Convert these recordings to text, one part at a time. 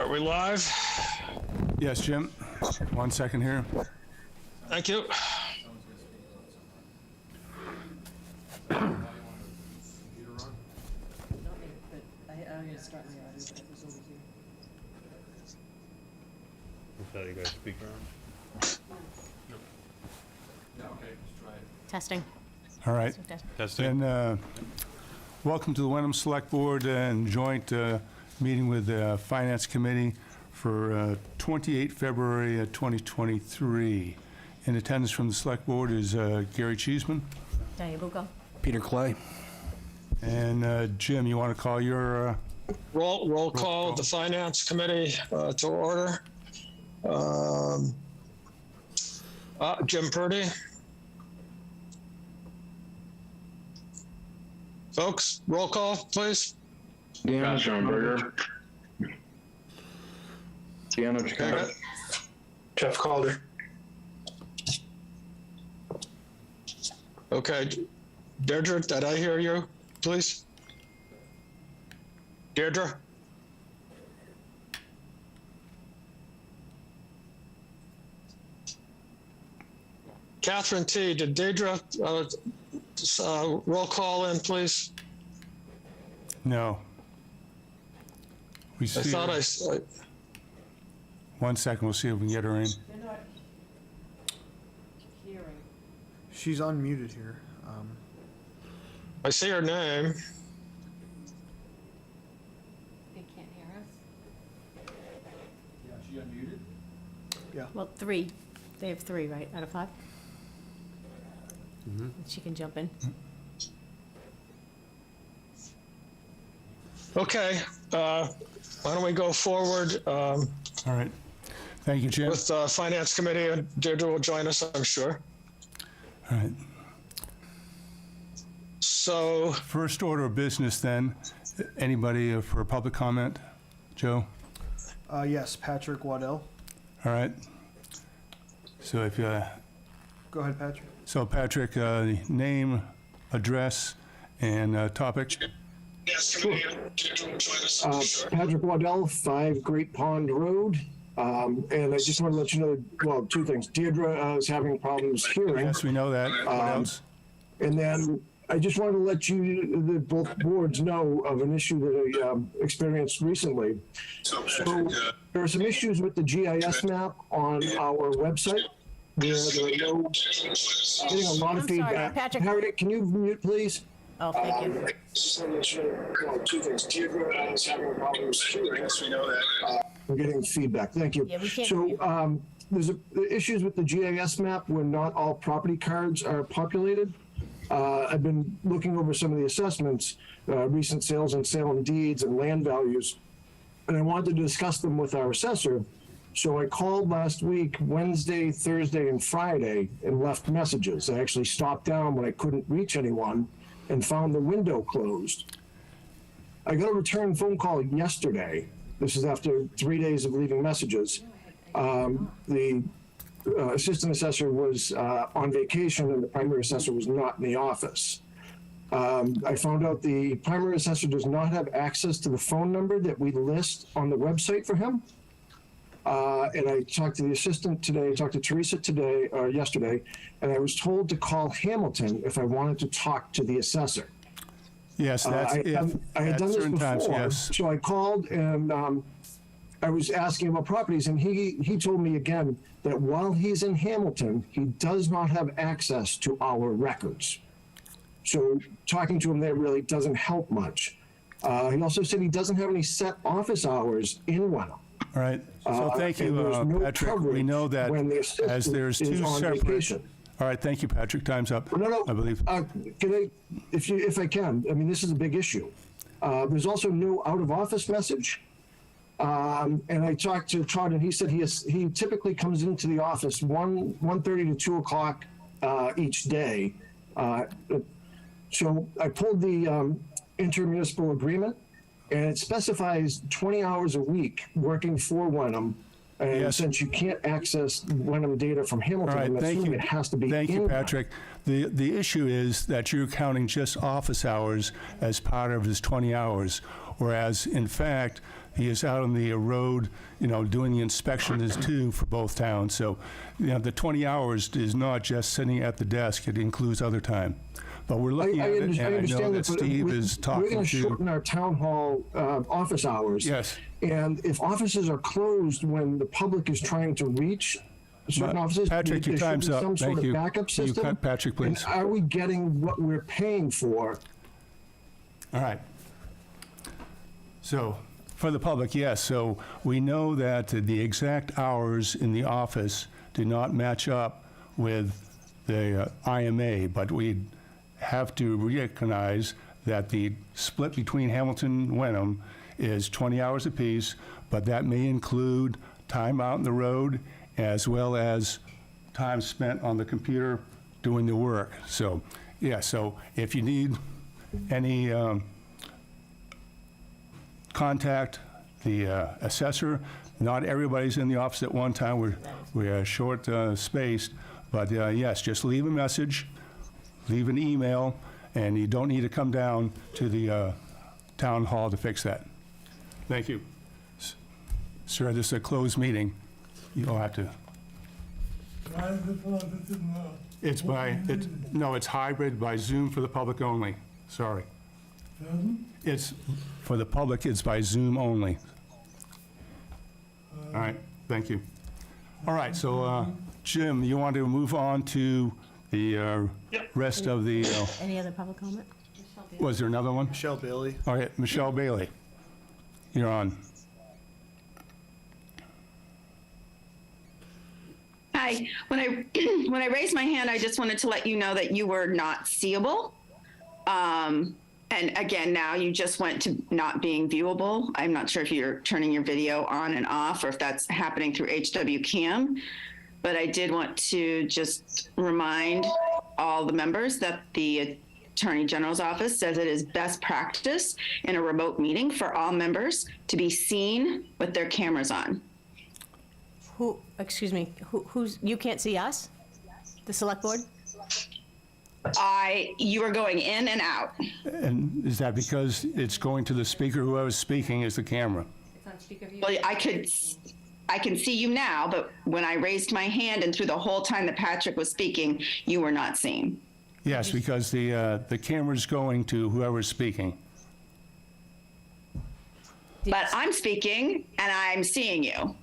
Are we live? Yes, Jim. 1 second here. Thank you. I'm gonna start my audio, but it was over here. So you got a speaker on? Testing. All right. Testing. And welcome to the Wenham Select Board and joint meeting with the Finance Committee for 28 February 2023. In attendance from the Select Board is Gary Cheeseman. Diane Bucco. Peter Clay. And Jim, you want to call your... Roll call the Finance Committee to order. Jim Purdy. Folks, roll call, please. Deanna Schoenberger. Deanna Chicago. Jeff Calder. Okay. Deirdre, did I hear you, please? Deirdre? Catherine T., did Deirdre roll call in, please? No. We I see thought her. 1 second, we'll see if we can get her in. They're not hearing. She's unmuted here. I see her name. They can't hear us? Yeah, she unmuted? Yeah. Well, 3. They have 3, right, out of 5? Mm-hmm. She can jump in. Okay, why don't we go forward All right. Thank you, Jim. with the Finance Committee, and Deirdre will join us, I'm sure. All right. So, First order of business then. Anybody for public comment? Joe? Yes, Patrick Waddell. All right. So if you... Go ahead, Patrick. So Patrick, name, address, and topic. Patrick Waddell, 5 Great Pond Road. And I just want to let you know, well, 2 things. Deirdre is having problems hearing. Yes, we know that. What else? And then I just wanted to let both boards know of an issue that I experienced recently. So there are some issues with the GIS map on our website where there are no, getting a lot of I'm sorry, feedback. Patrick. Harriet, can you mute, please? Oh, thank you. Just want to let you know, well, 2 things. Deirdre is having problems hearing. Yes, we know that. We're getting feedback. Thank you. Yeah, we can't hear you. So there's issues with the GIS map where not all property cards are populated. I've been looking over some of the assessments, recent sales and sale deeds and land values, and I wanted to discuss them with our assessor. So I called last week, Wednesday, Thursday, and Friday, and left messages. I actually stopped down when I couldn't reach anyone and found the window closed. I got a return phone call yesterday. This is after 3 days of leaving messages. The assistant assessor was on vacation and the primary assessor was not in the office. I found out the primary assessor does not have access to the phone number that we list on the website for him. And I talked to the assistant today, I talked to Teresa today, or yesterday, and I was told to call Hamilton if I wanted to talk to the assessor. Yes, that's if, I had at done this certain before, times, yes. so I called and I was asking about properties, and he told me again that while he's in Hamilton, he does not have access to our records. So talking to him there really doesn't help much. He also said he doesn't have any set office hours in Wenham. All right. So thank and you, there's no Patrick. We know that when the assistant as there's is 2 on separate... vacation. All right, thank you, Patrick. Time's up, No, I believe. Can I, if I can, I mean, this is a big issue. There's also no out-of-office message. And I talked to Todd, and he said he typically comes into the office 1:30 to 2 o'clock each day. So I pulled the intermunicipal agreement, and it specifies 20 hours a week working for Wenham. And Yes. since you can't access Wenham data from All Hamilton, right, I'm thank assuming you. it has to be Thank you, in Patrick. The issue is that you're counting just office hours as part of his 20 hours. whereas in fact, he is out on the road, doing the inspections too for both towns. So, the 20 hours is not just sitting at the desk, it includes other time. But we're looking at it, and I know understand that but Steve is we're talking going to to. shorten our town hall office hours. Yes. And if offices are closed when the public is trying to reach certain offices, Patrick, there your should time's be up. some Thank sort of you. backup You system. cut Patrick, And please. are we getting what we're paying for? All right. So, for the public, yes. So, we know that the exact hours in the office do not match up with the IMA, but we have to recognize that the split between Hamilton and Wenham is 20 hours apiece, but that may include time out on the road as well as time spent on the computer doing the work. So, yeah, so if you need any contact the assessor. Not everybody's in the office at one time. We're short spaced, but yes, just leave a message, leave an email, and you don't need to come down to the town hall to fix that. Thank you. Sir, this is a closed meeting. You'll have to. It's hybrid by Zoom for the public only. Sorry. It's, for the public, it's by Zoom only. All right, thank you. All right, so Jim, you want to move on to the rest of the, Any other public comment? was there another one? Michelle Bailey. All right, Michelle Bailey, you're on. Hi. When I raised my hand, I just wanted to let you know that you were not seeable. And again, now you just went to not being viewable. I'm not sure if you're turning your video on and off or if that's happening through HW Cam. But I did want to just remind all the members that the Attorney General's office says it is best practice in a remote meeting for all members to be seen with their cameras on. Excuse me, who's, you can't see us? The select board? You are going in and out. And is that because it's going to the speaker? Whoever's speaking is the camera. It's on speaker view. Well, I can see you now, but when I raised my hand and through the whole time that Patrick was speaking, you were not seen. Yes, because the camera's going to whoever's speaking. But I'm speaking and I'm seeing you.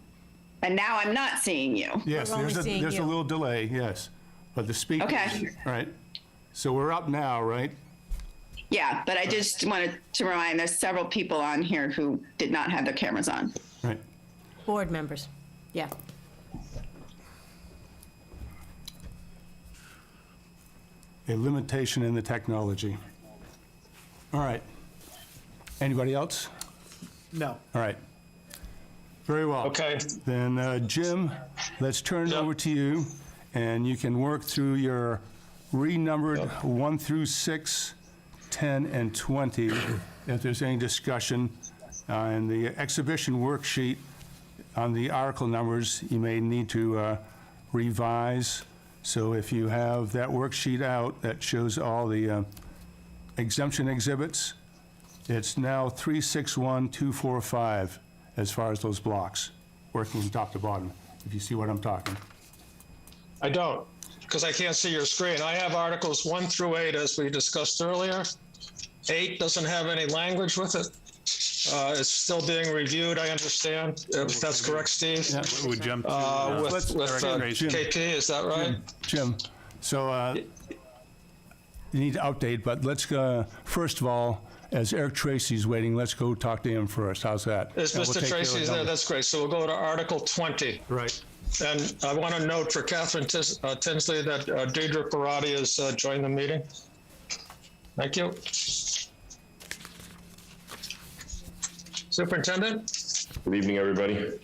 And now I'm not seeing you. Yes, We're only seeing there's a you. little delay, yes. But the speaker. Okay. All right. So we're up now, right? Yeah, but I just wanted to remind, there's several people on here who did not have their cameras on. Right. Board members, yeah. A limitation in the technology. All right. Anybody else? No. All right. Very well. Okay. Then, Jim, let's turn it Yep. over to you, and you can work through your renumbered 1 through 6, 10, and 20, if there's any discussion. And the exhibition worksheet on the article numbers, you may need to revise. So if you have that worksheet out that shows all the exemption exhibits, it's now 361245 as far as those blocks, working from top to bottom, if you see what I'm talking. I don't, because I can't see your screen. I have Articles 1 through 8, as we discussed earlier. 8 doesn't have any language with it. It's still being reviewed, I understand, if that's correct, Steve? Yeah. We jump to, With Jim. KP, is that right? Jim, so you need to update, but let's go, first of all, as Eric Tracy's waiting, let's go talk to him first. How's that? Is And we'll Mr. take care of Tracy the there? numbers. That's great. So we'll go to Article 20. Right. And I want to note for Catherine Tinsley that Deidre Parati has joined the meeting. Thank you. Superintendent? Good evening, everybody.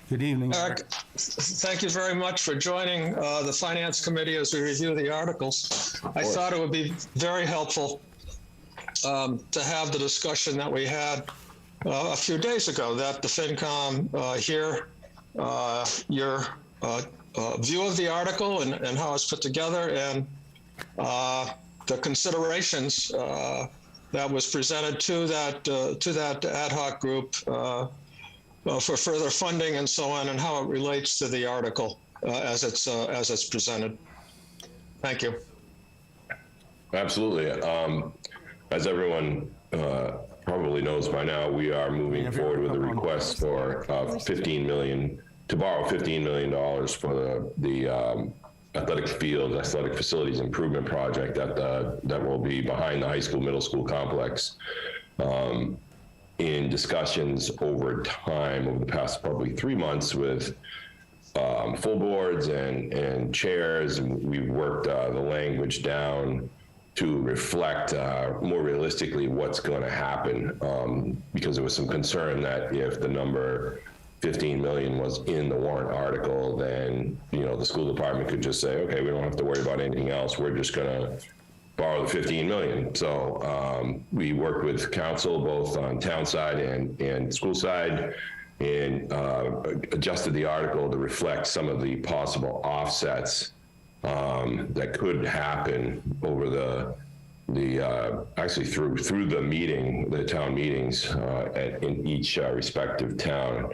Good evening. Eric, thank you very much for joining the Finance Committee as we review the articles. I thought it would be very helpful to have the discussion that we had a few days ago, that the FinCom hear your view of the article and how it's put together, and the considerations that was presented to that ad hoc group for further funding and so on, and how it relates to the article as it's presented. Thank you. Absolutely. As everyone probably knows by now, we are moving forward with a request for borrow $15 million for the athletic facilities improvement project that will be behind the high school, middle school complex. In discussions over time, over the past probably 3 months with full boards and chairs, we've worked the language down to reflect more realistically what's going to happen, because there was some concern that if the number 15 million was in the warrant article, then the school department could just say, okay, we don't have to worry about anything else. We're just going to borrow the 15 million. So we worked with council both on town side and school side, and adjusted the article to reflect some of the possible offsets that could happen over actually through the town meetings in each respective town.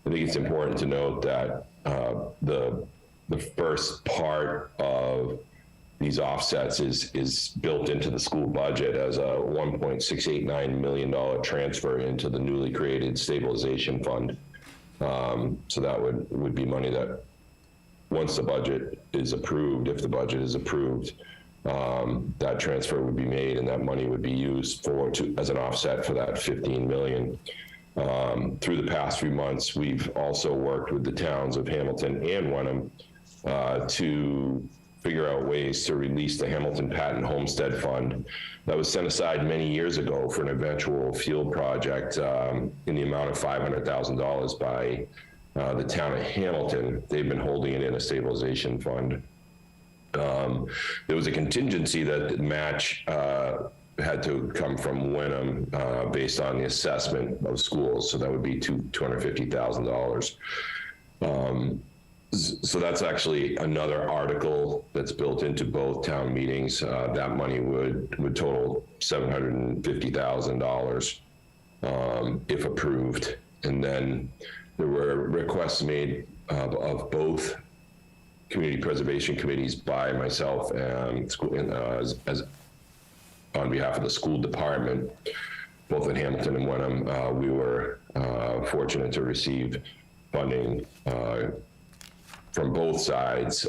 I think it's important to note that the first part of these offsets is built into the school budget as a $1.689 million transfer into the newly created stabilization fund. So that would be money that, once the budget is approved, if the budget is approved, that transfer would be made, and that money would be used as an offset for that 15 million. Through the past few months, we've also worked with the towns of Hamilton and Wenham to figure out ways to release the Hamilton Patent Homestead Fund that was set aside many years ago for an eventual field project in the amount of $500,000 by the town of Hamilton. They've been holding it in a stabilization fund. There was a contingency that the match had to come from Wenham based on the assessment of schools, so that would be $250,000. So that's actually another article that's built into both town meetings. That money would total $750,000 if approved. And then there were requests made of both community preservation committees by myself and as on behalf of the school department, both in Hamilton and Wenham. We were fortunate to receive funding from both sides,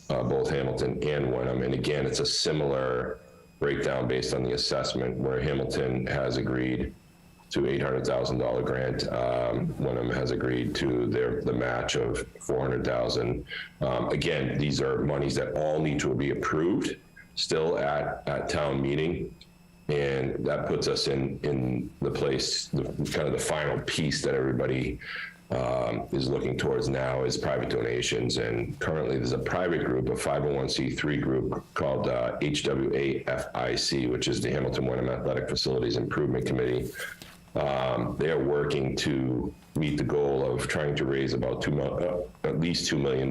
both Hamilton and Wenham. And again, it's a similar breakdown based on the assessment, where Hamilton has agreed to $800,000 grant. Wenham has agreed to the match of $400,000. Again, these are monies that all need to be approved still at town meeting. And that puts us in the place, kind of the final piece that everybody is looking towards now is private donations. And currently there's a private group, a 501c3 group called HWAFIC, which is the Hamilton Wenham Athletic Facilities Improvement Committee. They are working to meet the goal of trying to raise about at least $2 million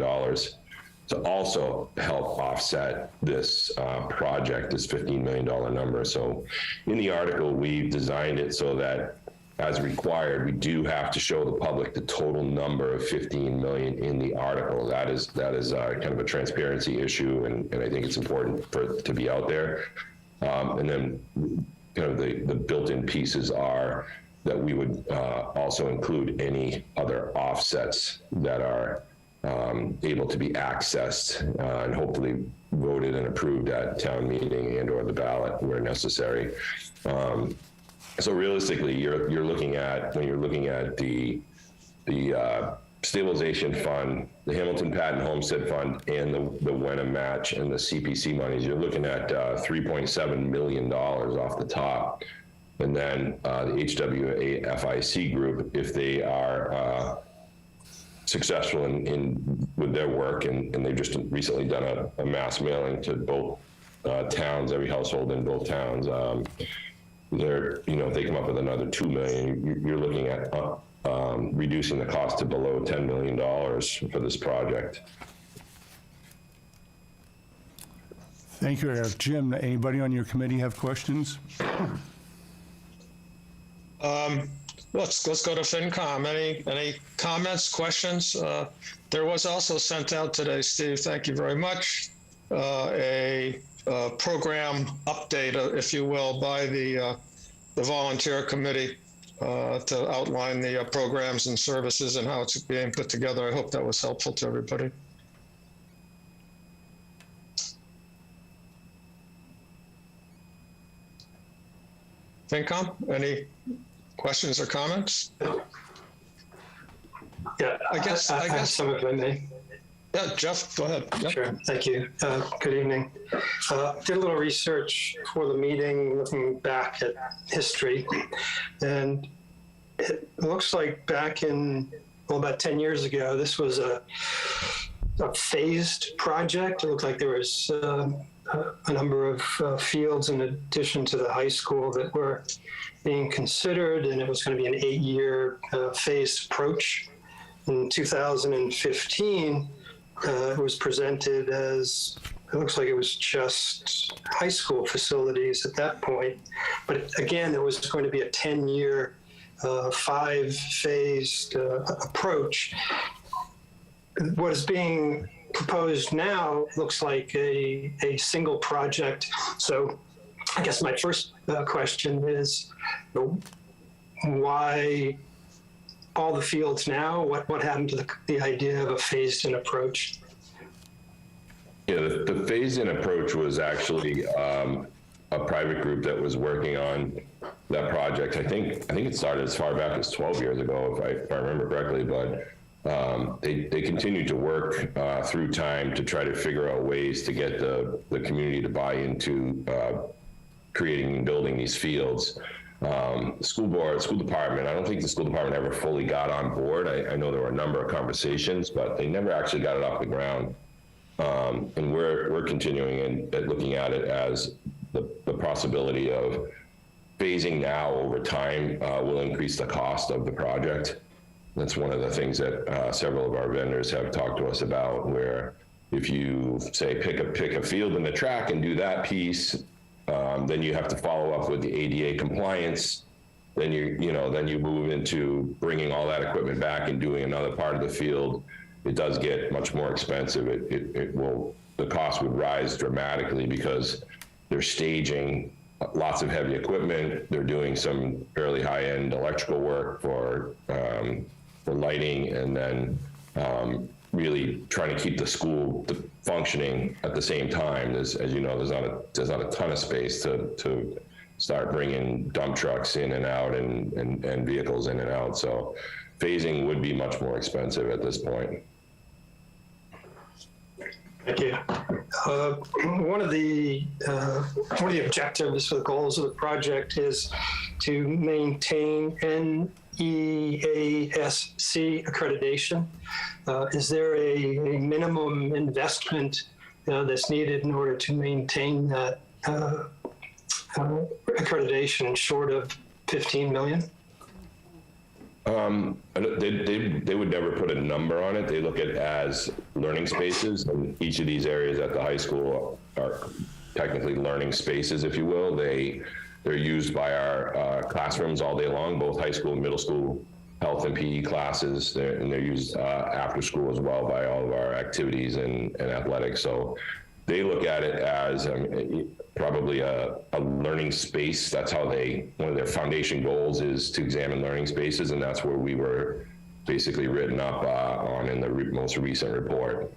to also help offset this project, this $15 million number. So in the article, we've designed it so that, as required, we do have to show the public the total number of 15 million in the article. That is kind of a transparency issue, and I think it's important for it to be out there. And then kind of the built-in pieces are that we would also include any other offsets that are able to be accessed and hopefully voted and approved at town meeting and/or the ballot where necessary. So realistically, you're looking at, when you're looking at the stabilization fund, the Hamilton Patent Homestead Fund, and the Wenham match and the CPC monies, you're looking at $3.7 million off the top. And then the HWAFIC group, if they are successful with their work, and they've just recently done a mass mailing to both towns, every household in both towns. If they come up with another $2 million, you're looking at reducing the cost to below $10 million for this project. Thank you, Eric. Jim, anybody on your committee have questions? Let's go to FinCom. Any comments, questions? There was also sent out today, Steve, thank you very much, a program update, if you will, by the volunteer committee to outline the programs and services and how it's being put together. I hope that was helpful to everybody. FinCom, any questions or comments? Yeah, I guess have some, if I may. Yeah, Jeff, go ahead. Yep. Sure, thank you. Good evening. Did a little research for the meeting, looking back at history, and it looks like back in, well, about 10 years ago, this was a phased project. It looked like there was a number of fields in addition to the high school that were being considered, and it was going to be an 8-year phased approach. In 2015, it was presented as, it looks like it was just high school facilities at that point. But again, it was going to be a 10-year, 5-phased approach. What is being proposed now looks like a single project. So I guess my first question is, why all the fields now? What happened to the idea of a phased-in approach? Yeah, the phased-in approach was actually a private group that was working on that project. I think it started as far back as 12 years ago, if I remember correctly, but they continued to work through time to try to figure out ways to get the community to buy into creating and building these fields. School department, I don't think the school department ever fully got on board. I know there were a number of conversations, but they never actually got it off the ground. And we're continuing and looking at it as the possibility of phasing now over time will increase the cost of the project. That's one of the things that several of our vendors have talked to us about, where if you say pick a field in the track and do that piece, then you have to follow up with the ADA compliance. Then you move into bringing all that equipment back and doing another part of the field. It does get much more expensive. The cost would rise dramatically because they're staging lots of heavy equipment. They're doing some fairly high-end electrical work for lighting, and then really trying to keep the school functioning at the same time. As you know, there's not a ton of space to start bringing dump trucks in and out and vehicles in and out. So phasing would be much more expensive at this point. Thank you. One of the objectives or the goals of the project is to maintain NEASC accreditation. Is there a minimum investment that's needed in order to maintain that accreditation short of $15 million? They would never put a number on it. They look at it as learning spaces, and each of these areas at the high school are technically learning spaces, if you will. They're used by our classrooms all day long, both high school and middle school health and PE classes, and they're used after school as well by all of our activities and athletics. So they look at it as probably a learning space. That's how one of their foundation goals is to examine learning spaces, and that's where we were basically written up on in the most recent report.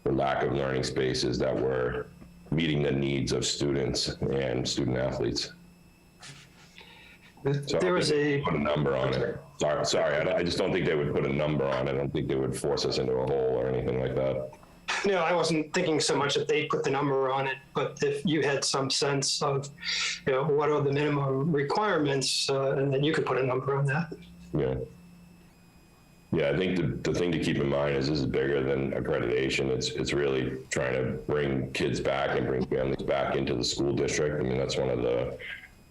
The lack of learning spaces that were meeting the needs of students and student athletes. So there was put a number on it. Sorry, I just don't think they would put a number on it. I don't think they would force us into a hole or anything like that. No, I wasn't thinking so much that they put the number on it, but if you had some sense of, what are the minimum requirements, and then you could put a number on that. Yeah. Yeah, I think the thing to keep in mind is this is bigger than accreditation. It's really trying to bring kids back and bring families back into the school district. I mean, that's one of the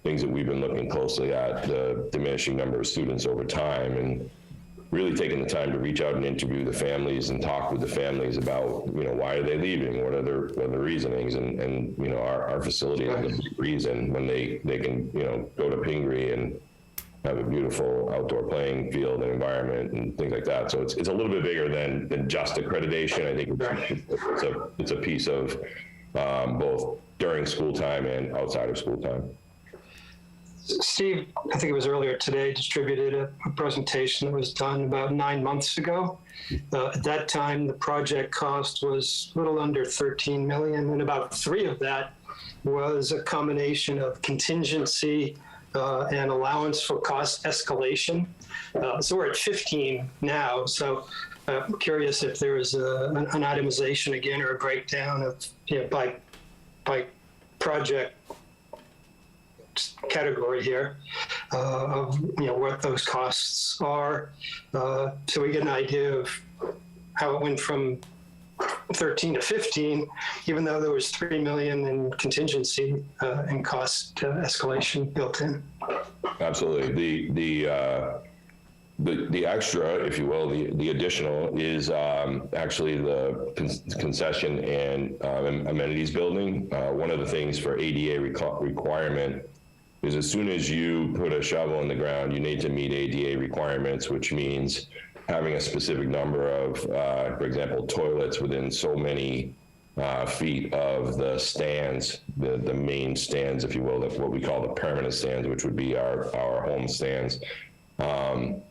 things that we've been looking closely at, the diminishing number of students over time. And really taking the time to reach out and interview the families and talk with the families about, why are they leaving? What are their reasonings? And our facility is a big reason when they can, go to Pingree and have a beautiful outdoor playing field and environment and things like that. So it's a little bit bigger than just accreditation. I think it's a piece of both during school time and outside of school time. Steve, I think it was earlier today, distributed a presentation that was done about 9 months ago. At that time, the project cost was a little under 13 million, and about 3 of that was a combination of contingency and allowance for cost escalation. So we're at 15 now. So I'm curious if there is an itemization again or a breakdown of by project category here of what those costs are, so we get an idea of how it went from 13 to 15, even though there was 3 million in contingency and cost escalation built in. Absolutely. The extra, if you will, the additional is actually the concession and amenities building. One of the things for ADA requirement is as soon as you put a shovel in the ground, you need to meet ADA requirements, which means having a specific number of, for example, toilets within so many feet of the stands, the main stands, if you will, what we call the permanent stands, which would be our home stands. And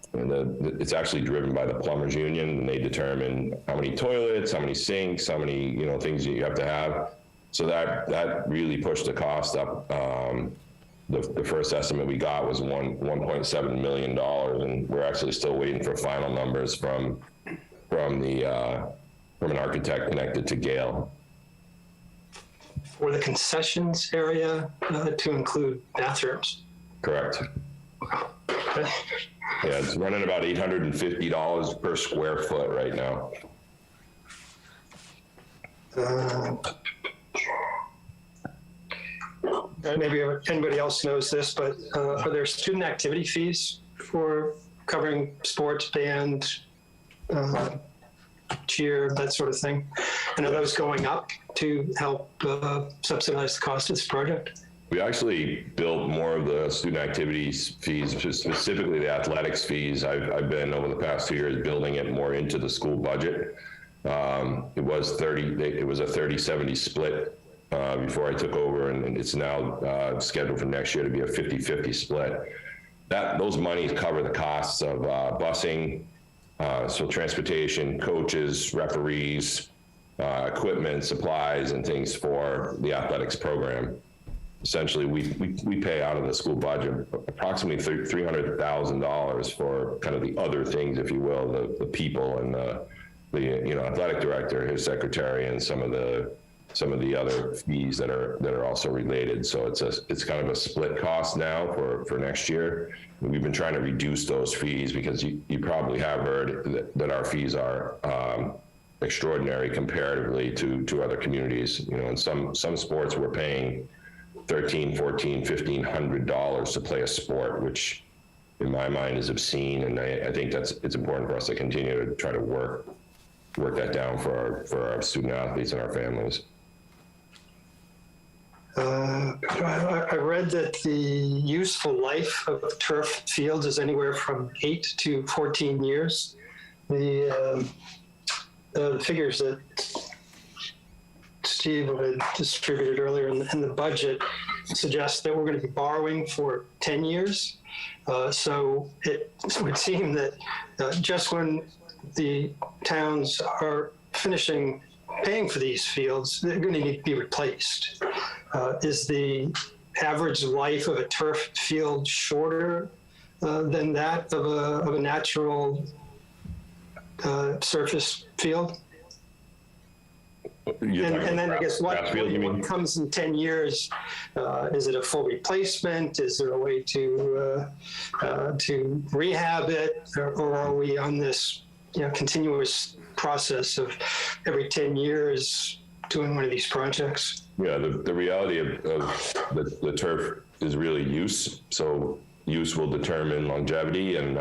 it's actually driven by the plumbers union, and they determine how many toilets, how many sinks, how many things that you have to have. So that really pushed the cost up. The first estimate we got was $1.7 million, and we're actually still waiting for final numbers from an architect connected to Gale. For the concessions area to include bathrooms. Correct. Okay. Yeah, it's running about $850 per square foot right now. Maybe anybody else knows this, but are there student activity fees for covering sports, band, cheer, that sort of thing? And are those going up to help subsidize the cost of this project? We actually built more of the student activities fees, specifically the athletics fees. I've been over the past 2 years building it more into the school budget. It was a 30-70 split before I took over, and it's now scheduled for next year to be a 50-50 split. Those monies cover the costs of busing, so transportation, coaches, referees, equipment, supplies, and things for the athletics program. Essentially, we pay out of the school budget approximately $300,000 for kind of the other things, if you will, the people and the athletic director, his secretary, and some of the other fees that are also related. So it's kind of a split cost now for next year. And we've been trying to reduce those fees because you probably have heard that our fees are extraordinary comparatively to other communities. In some sports we're paying $1,300, $1,400, $1,500 to play a sport, which in my mind is obscene. And I think it's important for us to continue to try to work that down for our student athletes and our families. I read that the useful life of turf fields is anywhere from 8 to 14 years. The figures that Steve had distributed earlier in the budget suggest that we're going to be borrowing for 10 years. So it would seem that just when the towns are finishing paying for these fields, they're going to need to be replaced. Is the average life of a turf field shorter than that of a natural surface field? And then I guess what comes in 10 years? Is it a full replacement? Is there a way to rehab it, or are we on this continuous process of every 10 years doing one of these projects? Yeah, the reality of the turf is really use. So use will determine longevity, and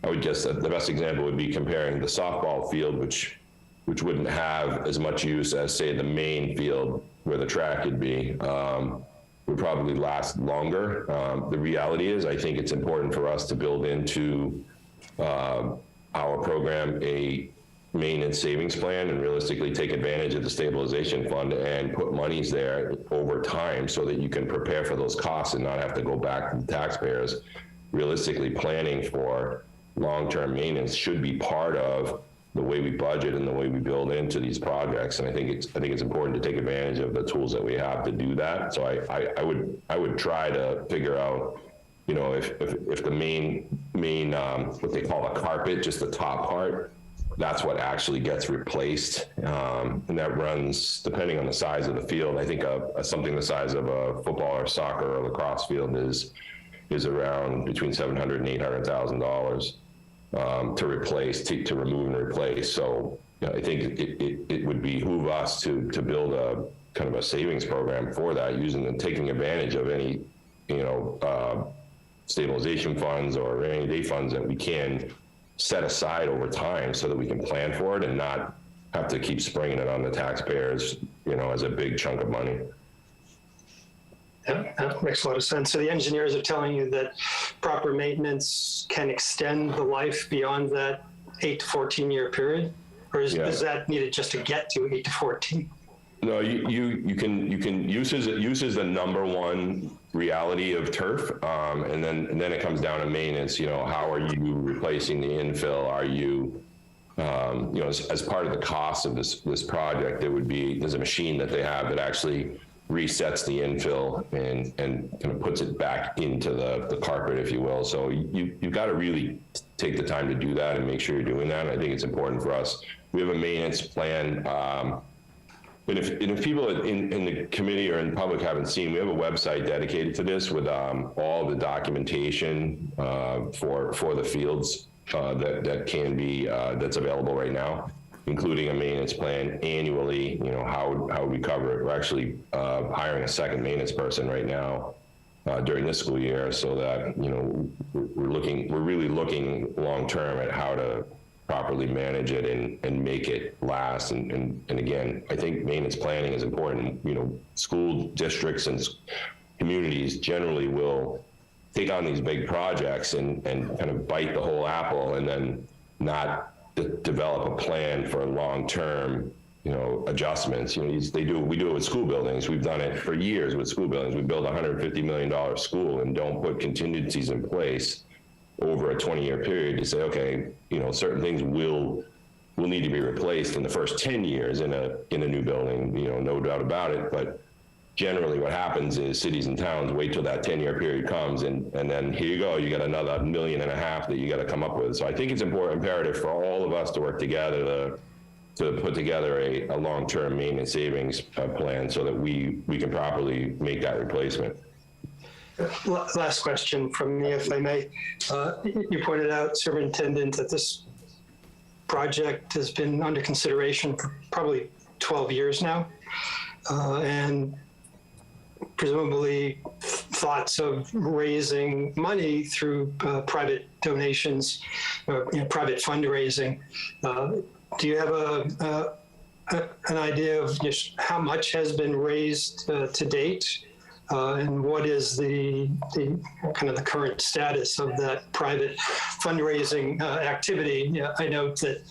I would guess that the best example would be comparing the softball field, which wouldn't have as much use as, say, the main field where the track would be, would probably last longer. The reality is, I think it's important for us to build into our program a maintenance savings plan and realistically take advantage of the stabilization fund and put monies there over time so that you can prepare for those costs and not have to go back to the taxpayers. Realistically, planning for long-term maintenance should be part of the way we budget and the way we build into these projects. And I think it's important to take advantage of the tools that we have to do that. So I would try to figure out, you know, if the main what they call a carpet, just the top part, that's what actually gets replaced. And that runs, depending on the size of the field, I think something the size of a football or soccer or lacrosse field is around between $700,000 and $800,000 to replace, to remove and replace. So you know, I think it would behoove us to build a kind of a savings program for that, using and taking advantage of any, you know, stabilization funds or rainy day funds that we can set aside over time so that we can plan for it and not have to keep springing it on the taxpayers, you know, as a big chunk of money. Yeah, that makes a lot of sense. So the engineers are telling you that proper maintenance can extend the life beyond that 8 to 14 year period, or is that needed just to get to 8 to 14? No, you can use is the number one reality of turf, and then it comes down to maintenance. You know, how are you replacing the infill? Are you, you know, as part of the cost of this project, there's a machine that they have that actually resets the infill and kind of puts it back into the carpet, if you will. So you've got to really take the time to do that and make sure you're doing that. And I think it's important for us. We have a maintenance plan. And if people in the committee or in the public haven't seen, we have a website dedicated to this with all the documentation for the fields that can be that's available right now, including a maintenance plan annually. You know, how we cover it. We're actually hiring a second maintenance person right now during this school year, so that, you know, we're really looking long term at how to properly manage it and make it last. And again, I think maintenance planning is important. You know, school districts and communities generally will take on these big projects and kind of bite the whole apple and then not develop a plan for long-term, you know, adjustments. You know, we do it with school buildings. We've done it for years with school buildings. We build a $150 million school and don't put contingencies in place over a 20-year period to say, okay, you know, certain things will need to be replaced in the first 10 years in a new building, you know, no doubt about it. But generally what happens is cities and towns wait till that 10-year period comes and then here you go, you got another $1.5 million that you got to come up with. So I think it's imperative for all of us to work together to put together a long-term maintenance savings plan so that we can properly make that replacement. Last question from me, if I may. You pointed out, Superintendent, that this project has been under consideration for probably 12 years now, and presumably thoughts of raising money through private donations, or, you know, private fundraising. Do you have an idea of just how much has been raised to date? And what is the kind of the current status of that private fundraising activity? I note that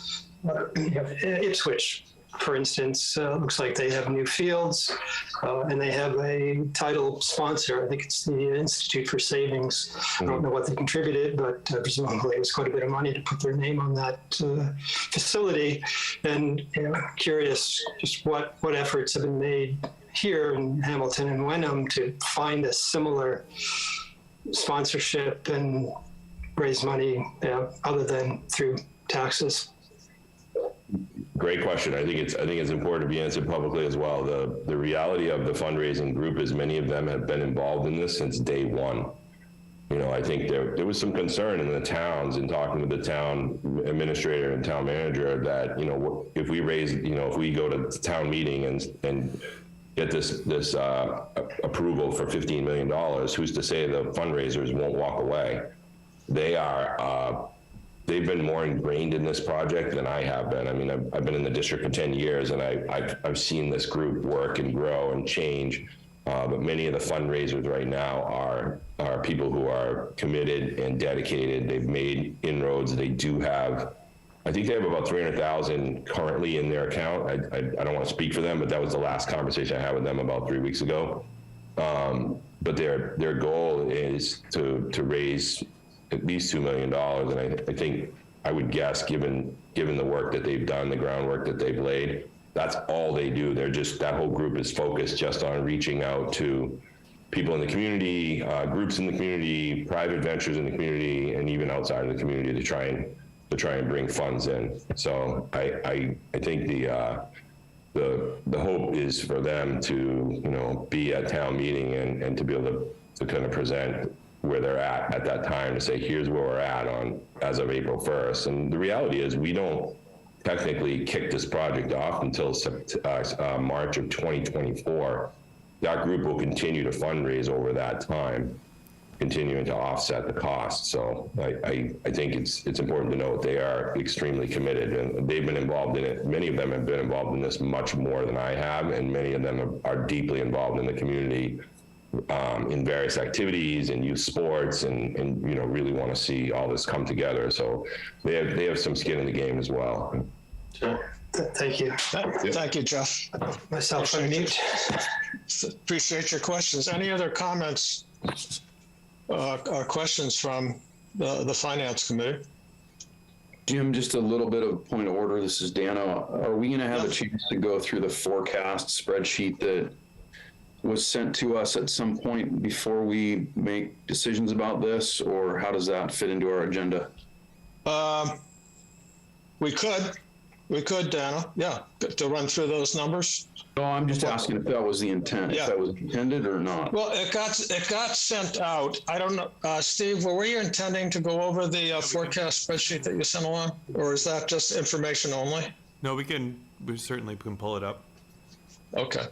Ipswich, for instance, looks like they have new fields and they have a title sponsor. I think it's the Institute for Savings. I don't know what they contributed, but presumably it was quite a bit of money to put their name on that facility. And curious just what efforts have been made here in Hamilton and Wenham to find a similar sponsorship and raise money other than through taxes. Great question. I think it's important to be answered publicly as well. The reality of the fundraising group is many of them have been involved in this since day one. You know, I think there was some concern in the towns in talking to the town administrator and town manager that, you know, if we raise, you know, if we go to the town meeting and get this approval for $15 million, who's to say the fundraisers won't walk away? They are they've been more ingrained in this project than I have been. I mean, I've been in the district for 10 years, and I've seen this group work and grow and change. But many of the fundraisers right now are people who are committed and dedicated. They've made inroads. They do have, I think they have about 300,000 currently in their account. I don't want to speak for them, but that was the last conversation I had with them about 3 weeks ago. But their goal is to raise at least $2 million. And I think, I would guess, given the work that they've done, the groundwork that they've laid, that's all they do. They're just, that whole group is focused just on reaching out to people in the community, groups in the community, private ventures in the community, and even outside of the community to try and bring funds in. So I think the hope is for them to, be at town meeting and to be able to kind of present where they're at that time, to say, here's where we're at on as of April 1st. And the reality is we don't technically kick this project off until March of 2024. That group will continue to fundraise over that time, continuing to offset the cost. So I think it's important to note they are extremely committed, and they've been involved in it. Many of them have been involved in this much more than I have, and many of them are deeply involved in the community in various activities and youth sports, and really want to see all this come together. So they have some skin in the game as well. Thank you. Thank you, Jeff. Myself on mute. Appreciate your questions. Any other comments or questions from the Finance Committee? Jim, just a little bit of point of order. This is Dano. Are we going to have a chance to go through the forecast spreadsheet that was sent to us at some point before we make decisions about this, or how does that fit into our agenda? We could, Dana. Yeah, to run through those numbers. No, I'm just asking if that was the intent, if that was intended or not. Well, it got sent out. I don't know, Steve. Were you intending to go over the forecast spreadsheet that you sent along, or is that just information only? No, we certainly can pull it up. Okay,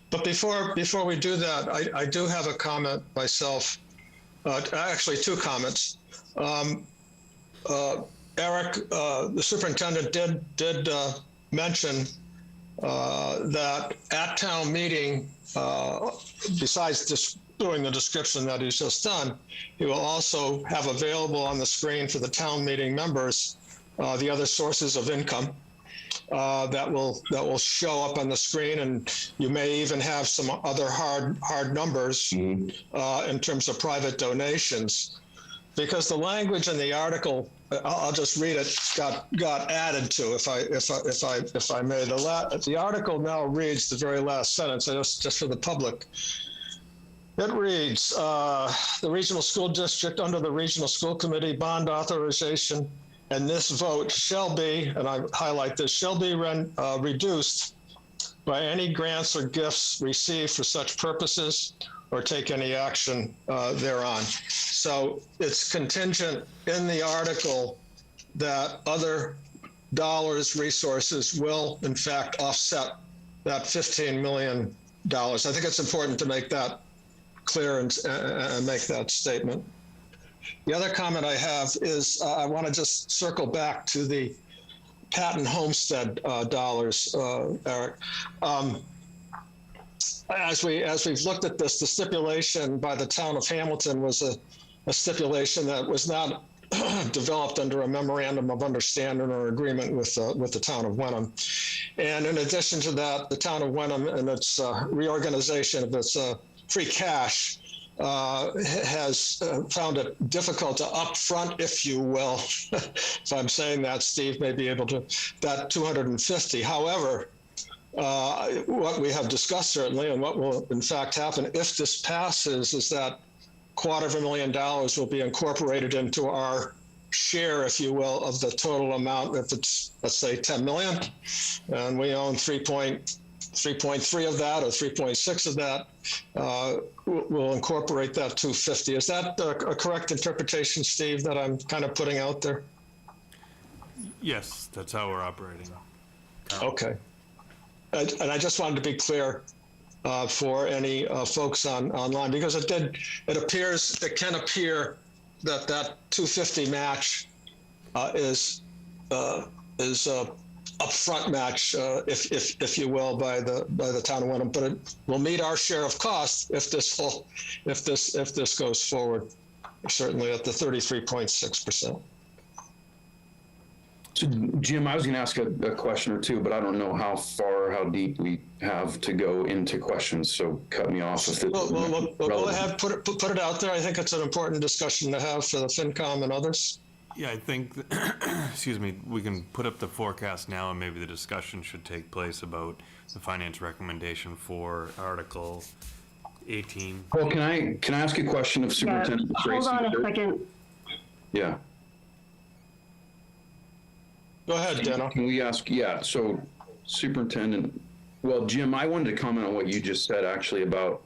but before we do that, I do have a comment myself. Actually, two comments. Eric, the superintendent, did mention that at town meeting, besides just doing the description that he's just done, he will also have available on the screen for the town meeting members the other sources of income that will show up on the screen, and you may even have some other hard numbers in terms of private donations, because the language in the article, I'll just read it, got added to, if I may. The article now reads, the very last sentence, just for the public. It reads, the regional school district under the regional school committee bond authorization, and this vote shall be, and I highlight this, shall be reduced by any grants or gifts received for such purposes or take any action thereon. So it's contingent in the article that other dollars, resources will in fact offset that $15 million. I think it's important to make that clear and make that statement. The other comment I have is I want to just circle back to the patent homestead dollars, Eric. As we've looked at this, the stipulation by the town of Hamilton was a stipulation that was not developed under a memorandum of understanding or agreement with the town of Wenham. And in addition to that, the town of Wenham and its reorganization of its free cash has found it difficult to upfront, if you will, if I'm saying that, Steve may be able to, that 250. However, what we have discussed certainly, and what will in fact happen if this passes, is that $250,000 will be incorporated into our share, if you will, of the total amount. If it's, let's say, 10 million, and we own 3.3 of that or 3.6 of that, we'll incorporate that 250. Is that a correct interpretation, Steve, that I'm kind of putting out there? Yes, that's how we're operating. Okay. And I just wanted to be clear for any folks online, because it can appear that 250 match is upfront match, if you will, by the town of Wenham, but it will meet our share of costs if this goes forward. Certainly at the 33.6%. So, Jim, I was going to ask a question or two, but I don't know how deep we have to go into questions. So cut me off if it's Well, go ahead, put it out there. I think it's an important discussion to have for the FinCom and others. Yeah, I think, excuse me, we can put up the forecast now, and maybe the discussion should take place about the finance recommendation for Article 18. Well, can I ask a question of Superintendent Tracy? Hold on a second. Yeah. Go ahead, Dano. Can we ask? Yeah. So, Superintendent. Well, Jim, I wanted to comment on what you just said actually about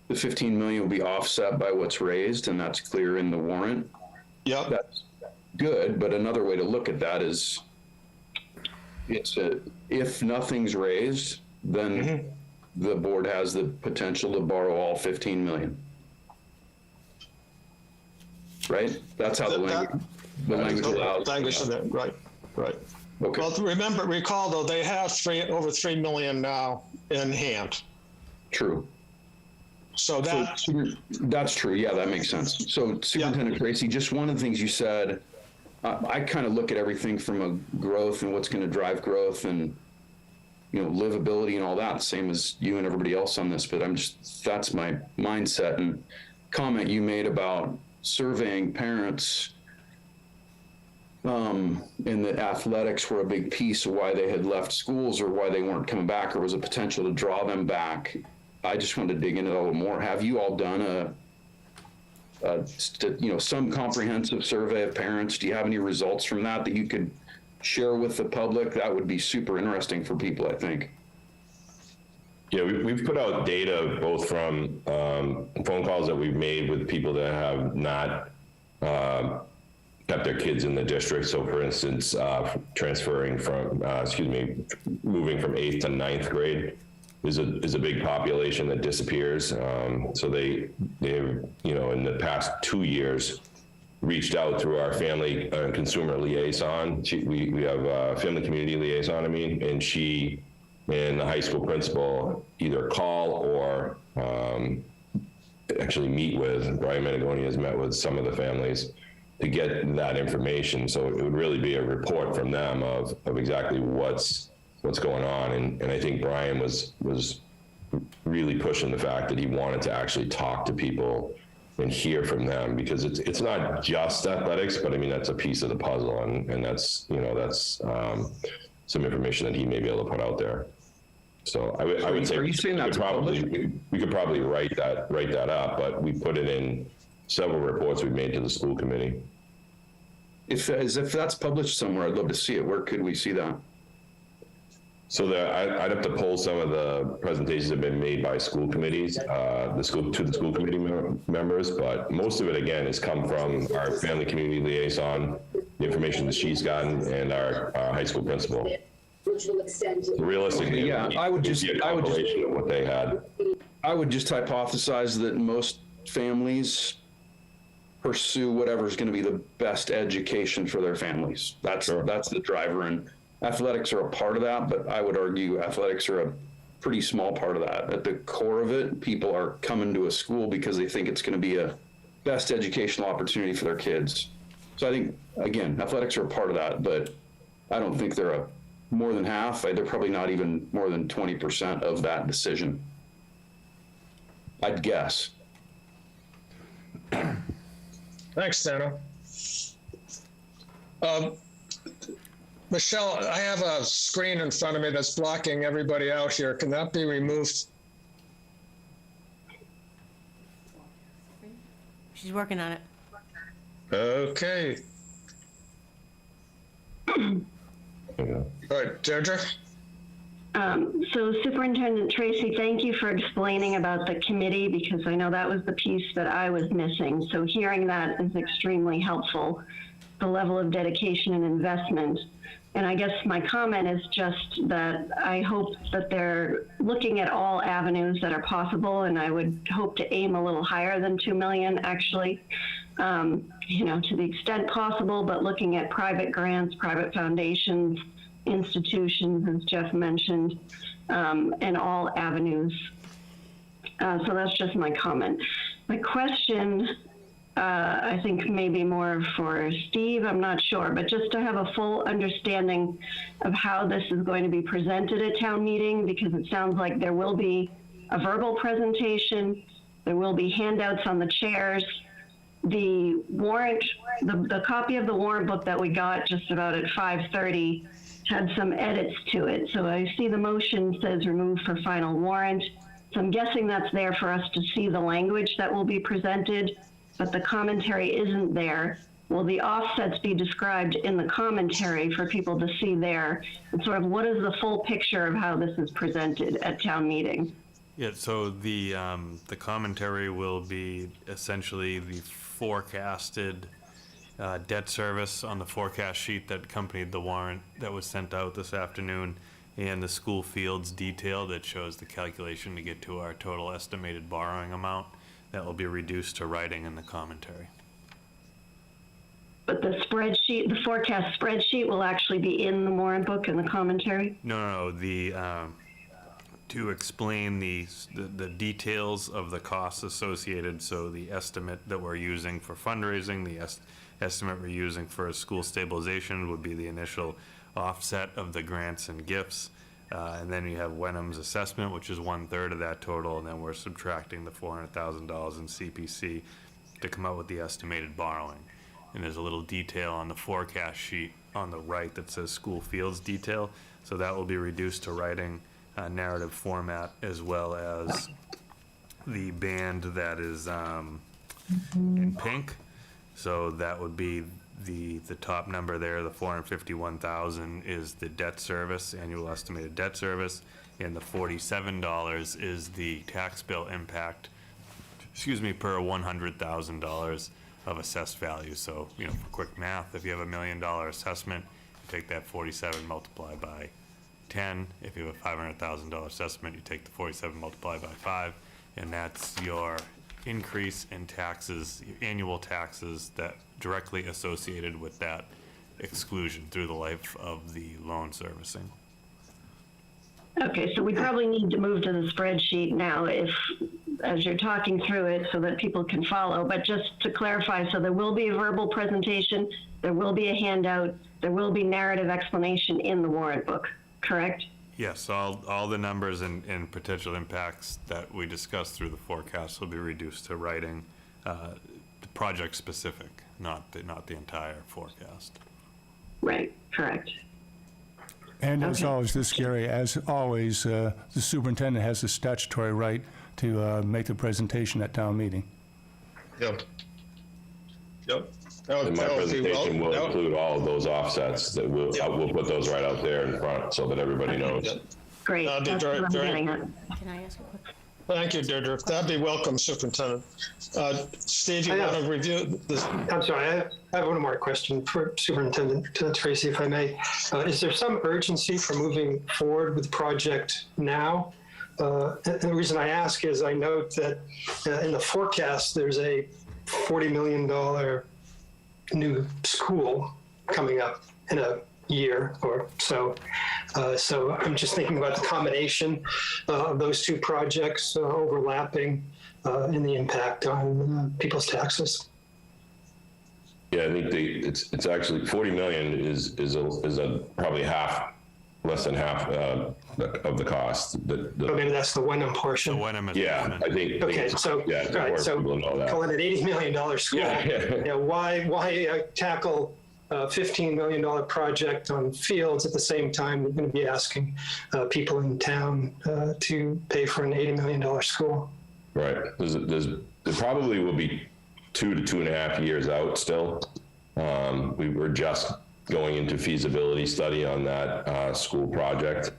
the 15 million will be offset by what's raised, and that's clear in the warrant. Yep. That's good, but another way to look at that is if nothing's raised, then the board has the potential to borrow all 15 million. Right? That's how the language allows. Language of that, right. Okay. Well, recall though, they have over 3 million now in hand. True. So that's true. Yeah, that makes sense. So Superintendent Tracy, just one of the things you said, I kind of look at everything from a growth and what's going to drive growth and, livability and all that, same as you and everybody else on this, but that's my mindset. And comment you made about surveying parents, and the athletics were a big piece of why they had left schools or why they weren't coming back or was a potential to draw them back. I just wanted to dig into that a little more. Have you all done some comprehensive survey of parents? Do you have any results from that you could share with the public? That would be super interesting for people, I think. Yeah, we've put out data both from phone calls that we've made with people that have not kept their kids in the district. So, for instance, transferring from, moving from 8th to 9th grade is a big population that disappears. So they've, in the past 2 years, reached out through our family consumer liaison. We have a family community liaison, and she and the high school principal either call or actually meet with, Brian Menegoni has met with some of the families to get that information. So it would really be a report from them of exactly what's going on. And I think Brian was really pushing the fact that he wanted to actually talk to people and hear from them, because it's not just athletics, but that's a piece of the puzzle, and that's some information that he may be able to put out there. So I would say, are you saying that's we could probably write that up, but we put it in several reports we've made to the school committee. If that's published somewhere, I'd love to see it. Where could we see that? So I'd have to pull some of the presentations that have been made by school committees, to the school committee members, but most of it, again, has come from our family community liaison, the information that she's gotten, and our high school principal. Which will extend to realistically, yeah, I would just of what they had. I would just hypothesize that most families pursue whatever is going to be the best education for their families. That's the driver, and athletics are a part of that, but I would argue athletics are a pretty small part of that. At the core of it, people are coming to a school because they think it's going to be a best educational opportunity for their kids. So I think, again, athletics are a part of that, but I don't think they're more than half. They're probably not even more than 20% of that decision, I'd guess. Thanks, Dano. Michelle, I have a screen in front of me that's blocking everybody out here. Can that be removed? She's working on it. Okay. All right, Deirdre? So Superintendent Tracy, thank you for explaining about the committee, because I know that was the piece that I was missing. So hearing that is extremely helpful, the level of dedication and investment. And I guess my comment is just that I hope that they're looking at all avenues that are possible, and I would hope to aim a little higher than 2 million, actually. to the extent possible, but looking at private grants, private foundations, institutions, as Jeff mentioned, and all avenues. So that's just my comment. My question, I think maybe more for Steve, I'm not sure, but just to have a full understanding of how this is going to be presented at town meeting, because it sounds like there will be a verbal presentation, there will be handouts on the chairs. The warrant, the copy of the warrant book that we got just about at 5:30 had some edits to it. So I see the motion says remove for final warrant. So I'm guessing that's there for us to see the language that will be presented, but the commentary isn't there. Will the offsets be described in the commentary for people to see there? And sort of what is the full picture of how this is presented at town meeting? Yeah, so the commentary will be essentially the forecasted debt service on the forecast sheet that accompanied the warrant that was sent out this afternoon, and the school fields detail that shows the calculation to get to our total estimated borrowing amount. That will be reduced to writing in the commentary. But the spreadsheet, the forecast spreadsheet will actually be in the warrant book and the commentary? No, to explain the details of the costs associated, so the estimate that we're using for fundraising, the estimate we're using for school stabilization would be the initial offset of the grants and gifts. And then you have Wenham's assessment, which is 1/3 of that total, and then we're subtracting the $400,000 in CPC to come up with the estimated borrowing. And there's a little detail on the forecast sheet on the right that says school fields detail, so that will be reduced to writing narrative format, as well as the band that is in pink. So that would be the top number there, the 451,000 is the debt service, annual estimated debt service, and the $47 is the tax bill impact, per $100,000 of assessed value. So, for quick math, if you have $1 million assessment, you take that 47 multiplied by 10. If you have a $500,000 assessment, you take the 47 multiplied by 5, and that's your increase in taxes, your annual taxes that directly associated with that exclusion through the life of the loan servicing. Okay, so we probably need to move to the spreadsheet now as you're talking through it so that people can follow. But just to clarify, so there will be a verbal presentation, there will be a handout, there will be narrative explanation in the warrant book, correct? Yes, all the numbers and potential impacts that we discussed through the forecast will be reduced to writing, project specific, not the entire forecast. Right, correct. And as always, as always, the superintendent has the statutory right to make the presentation at town meeting. Yep. And my presentation will include all of those offsets. That we'll put those right out there in front so that everybody knows. Yep. Great. That'd be That's what I'm getting at. Can I ask a quick? Thank you, Deirdre. That'd be welcome, Superintendent. Steve, you want to review this? I'm sorry, I have one more question for Superintendent Tracy, if I may. Is there some urgency for moving forward with the project now? And the reason I ask is I note that in the forecast, there's a $40 million new school coming up in a year or so. So I'm just thinking about the combination of those two projects overlapping and the impact on people's taxes. Yeah, I think it's actually 40 million is probably less than half of the cost. Maybe that's the Wenham portion. The Wenham is Yeah, I think. Okay, so yeah, all right, so people know that. call it an $80 million school. Yeah. Why tackle a $15 million project on fields at the same time you're going to be asking people in town to pay for an $80 million school? Right. There probably will be 2 to 2.5 years out still. We were just going into feasibility study on that school project,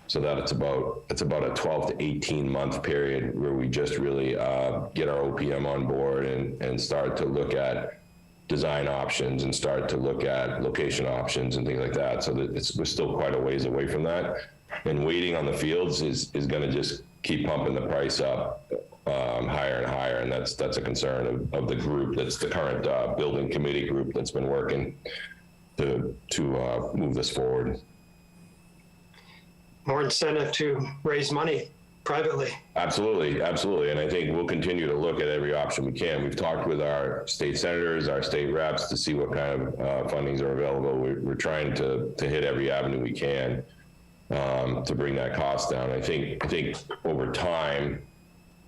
so that it's about a 12 to 18 month period where we just really get our OPM on board and start to look at design options and start to look at location options and things like that. So that we're still quite a ways away from that. And waiting on the fields is going to just keep pumping the price up higher and higher, and that's a concern of the group. That's the current building committee group that's been working to move this forward. More incentive to raise money privately. Absolutely, absolutely. And I think we'll continue to look at every option we can. We've talked with our state senators, our state reps to see what kind of fundings are available. We're trying to hit every avenue we can to bring that cost down. I think over time,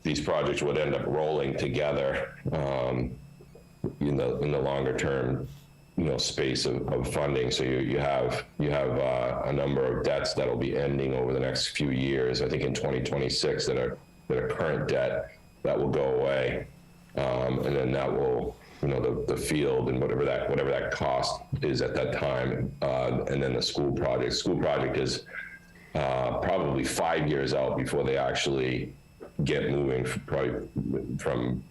these projects would end up rolling together in the longer term, space of funding. So you have a number of debts that'll be ending over the next few years. I think in 2026 that are current debt that will go away, and then that will the field and whatever that cost is at that time, and then the school project is probably 5 years out before they actually get moving. Probably from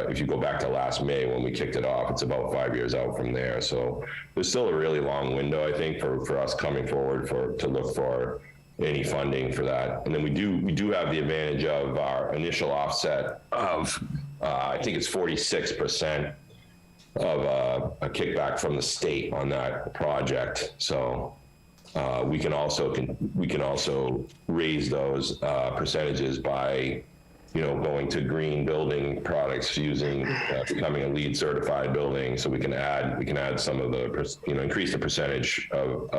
if you go back to last May when we kicked it off, it's about 5 years out from there. So there's still a really long window, I think, for us coming forward to look for any funding for that. And then we do have the advantage of our initial offset of I think it's 46% of a kickback from the state on that project. So we can also raise those percentages by going to green building products, using becoming a LEED certified building. So we can add some of the increase the percentage of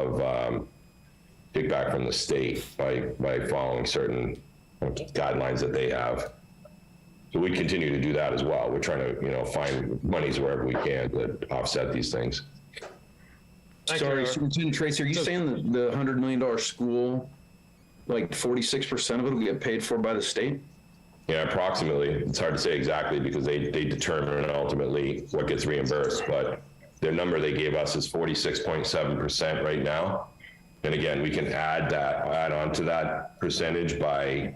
kickback from the state by following certain guidelines that they have. So we continue to do that as well. We're trying to find monies wherever we can to offset these things. Sorry, Superintendent Tracy, are you saying that the $100 million school, like 46% of it will get paid for by the state? Yeah, approximately. It's hard to say exactly because they determine ultimately what gets reimbursed, but their number they gave us is 46.7% right now. And again, we can add on to that percentage by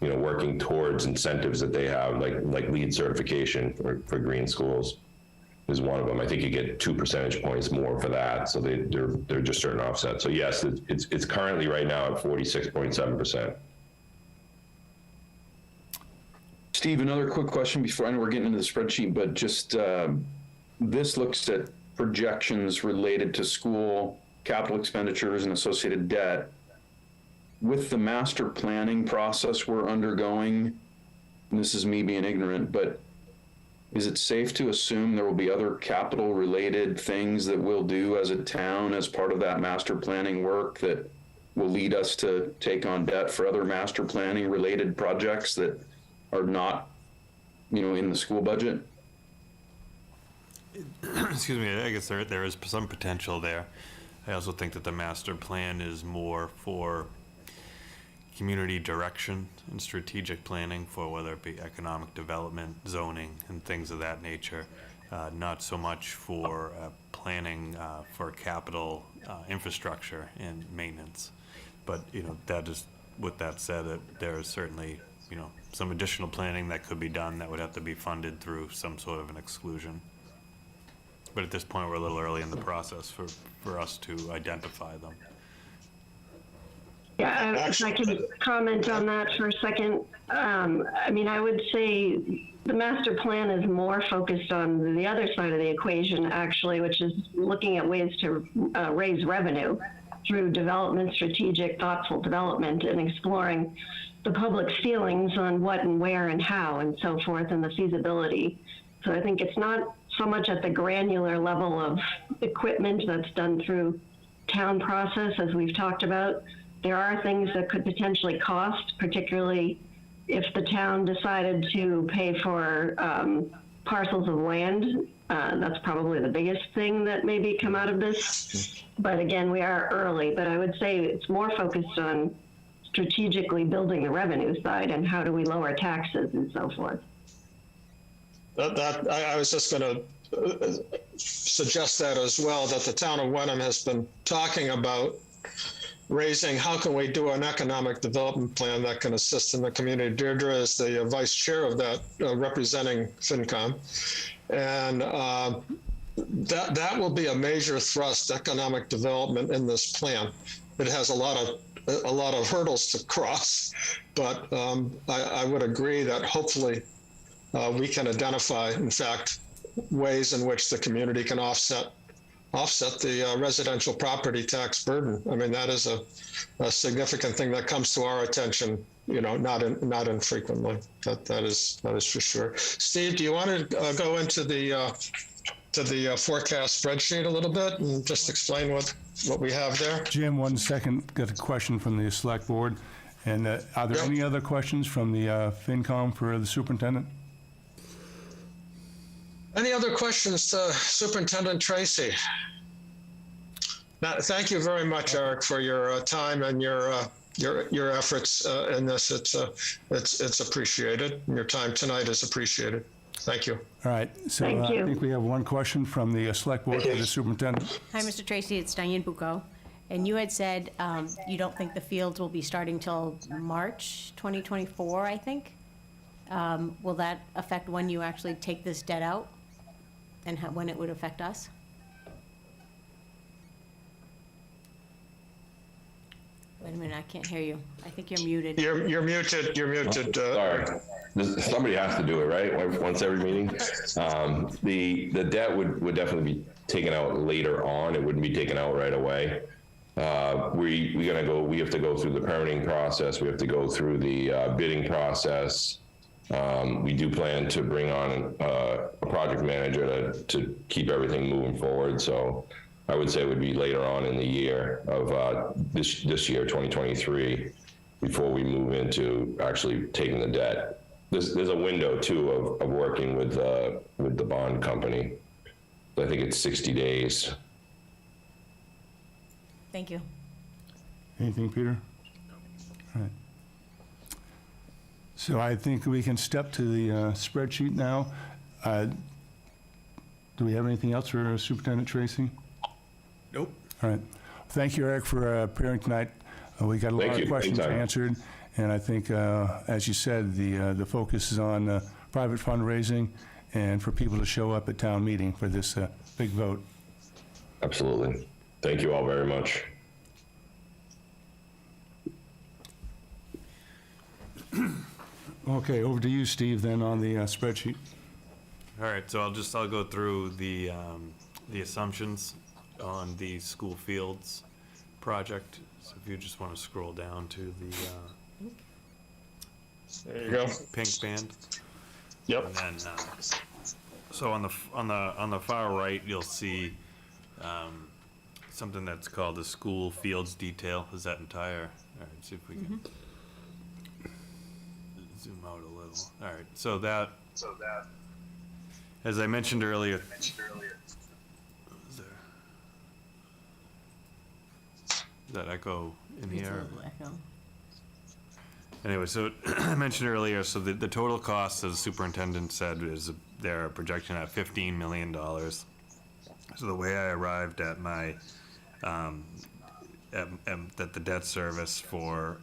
working towards incentives that they have, like LEED certification for green schools is one of them. I think you get 2 percentage points more for that. So they're just certain offsets. So yes, it's currently right now at 46.7%. Steve, another quick question before I know we're getting into the spreadsheet, but just this looks at projections related to school capital expenditures and associated debt. With the master planning process we're undergoing, and this is me being ignorant, but is it safe to assume there will be other capital related things that we'll do as a town as part of that master planning work that will lead us to take on debt for other master planning related projects that are not, in the school budget? Excuse me, I guess there is some potential there. I also think that the master plan is more for community direction and strategic planning for whether it be economic development, zoning, and things of that nature. Not so much for planning for capital infrastructure and maintenance. But, that is, with that said, there is certainly, some additional planning that could be done that would have to be funded through some sort of an exclusion. But at this point, we're a little early in the process for us to identify them. Yeah, if I can comment on that for a second. I would say the master plan is more focused on the other side of the equation, actually, which is looking at ways to raise revenue through development, strategic, thoughtful development, and exploring the public's feelings on what and where and how and so forth, and the feasibility. So I think it's not so much at the granular level of equipment that's done through town process, as we've talked about. There are things that could potentially cost, particularly if the town decided to pay for parcels of land. That's probably the biggest thing that maybe come out of this. But again, we are early, but I would say it's more focused on strategically building the revenue side and how do we lower taxes and so forth. I was just going to suggest that as well, that the town of Wenham has been talking about raising, how can we do an economic development plan that can assist in the community. Deirdre is the vice chair of that, representing FinCom. And that will be a major thrust, economic development in this plan. It has a lot of hurdles to cross, but I would agree that hopefully we can identify, in fact, ways in which the community can offset the residential property tax burden. I mean, that is a significant thing that comes to our attention, not infrequently. That is for sure. Steve, do you want to go into the forecast spreadsheet a little bit and just explain what we have there? Jim, 1 second, got a question from the select board. And are there any other questions from the FinCom for the superintendent? Any other questions to Superintendent Tracy? Now, thank you very much, Eric, for your time and your efforts in this. It's appreciated. Your time tonight is appreciated. Thank you. All right, so Thank you. I think we have one question from the select board for the superintendent. Hi, Mr. Tracy, it's Diane Bucco. And you had said you don't think the fields will be starting till March 2024, I think. Will that affect when you actually take this debt out and when it would affect us? Wait a minute, I can't hear you. I think you're muted. You're muted. You're muted. Sorry. Somebody has to do it, right? Once every meeting. The debt would definitely be taken out later on. It wouldn't be taken out right away. We have to go through the permitting process. We have to go through the bidding process. We do plan to bring on a project manager to keep everything moving forward. So I would say it would be later on in the year of this year, 2023, before we move into actually taking the debt. There's a window too of working with the bond company. I think it's 60 days. Thank you. Anything, Peter? All right. So I think we can step to the spreadsheet now. Do we have anything else for Superintendent Tracy? Nope. All right. Thank you, Eric, for appearing tonight. We got a lot of questions answered, and I think, as you said, the focus is on private fundraising and for people to show up at town meeting for this big vote. Absolutely. Thank you all very much. Okay, over to you, Steve, then on the spreadsheet. All right, so I'll go through the assumptions on the school fields project. So if you just want to scroll down to the There you go. pink band. Yep. And then, so on the far right, you'll see something that's called the school fields detail. Is that entire? All right, see if we can zoom out a little. All right, so that, as I mentioned earlier. Is that echo in It's a here? little echo. Anyway, so I mentioned earlier, so the total cost, as the superintendent said, is they're projecting at $15 million. So the way I arrived at my, at the debt service for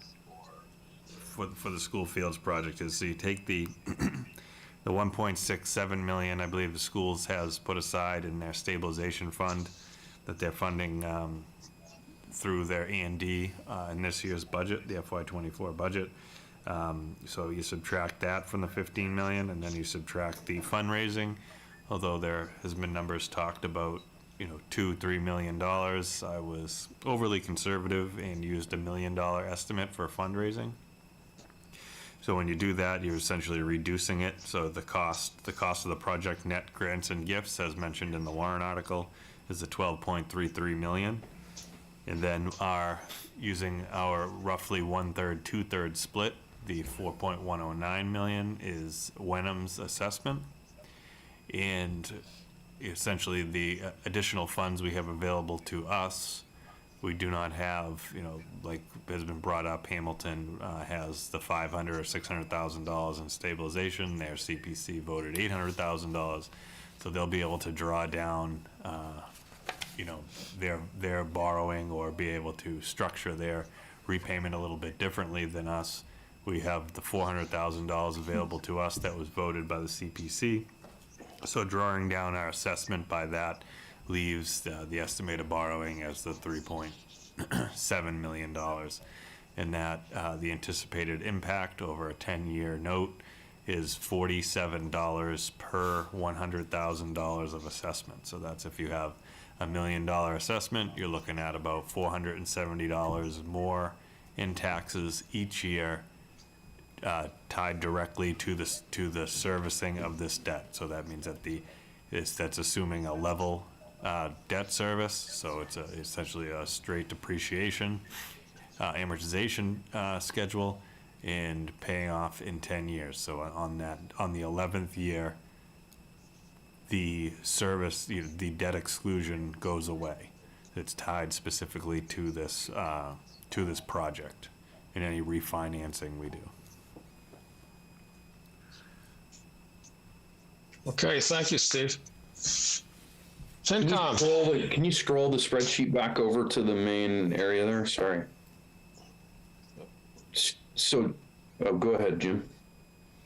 the school fields project is, so you take the 1.67 million, I believe the schools has put aside in their stabilization fund that they're funding through their A&D in this year's budget, the FY24 budget. So you subtract that from the 15 million, and then you subtract the fundraising. Although there has been numbers talked about, $2-3 million. I was overly conservative and used $1 million estimate for fundraising. So when you do that, you're essentially reducing it. So the cost of the project net grants and gifts, as mentioned in the Warren article, is the 12.33 million. And then using our roughly 1/3, 2/3 split, the 4.109 million is Wenham's assessment. And essentially the additional funds we have available to us, we do not have, like has been brought up, Hamilton has the $500,000 or $600,000 in stabilization. Their CPC voted $800,000. So they'll be able to draw down their borrowing or be able to structure their repayment a little bit differently than us. We have the $400,000 available to us that was voted by the CPC. So drawing down our assessment by that leaves the estimated borrowing as the $3.7 million. And that the anticipated impact over a 10-year note is $47 per $100,000 of assessment. So that's if you have $1 million assessment, you're looking at about $470 more in taxes each year, tied directly to the servicing of this debt. So that means that that's assuming a level debt service. So it's essentially a straight depreciation, amortization schedule, and paying off in 10 years. So on the 11th year, the service, the debt exclusion goes away. It's tied specifically to this project in any refinancing we do. Okay, thank you, Steve. FinCom. Can you scroll the spreadsheet back over to the main area there? Sorry. So, go ahead, Jim.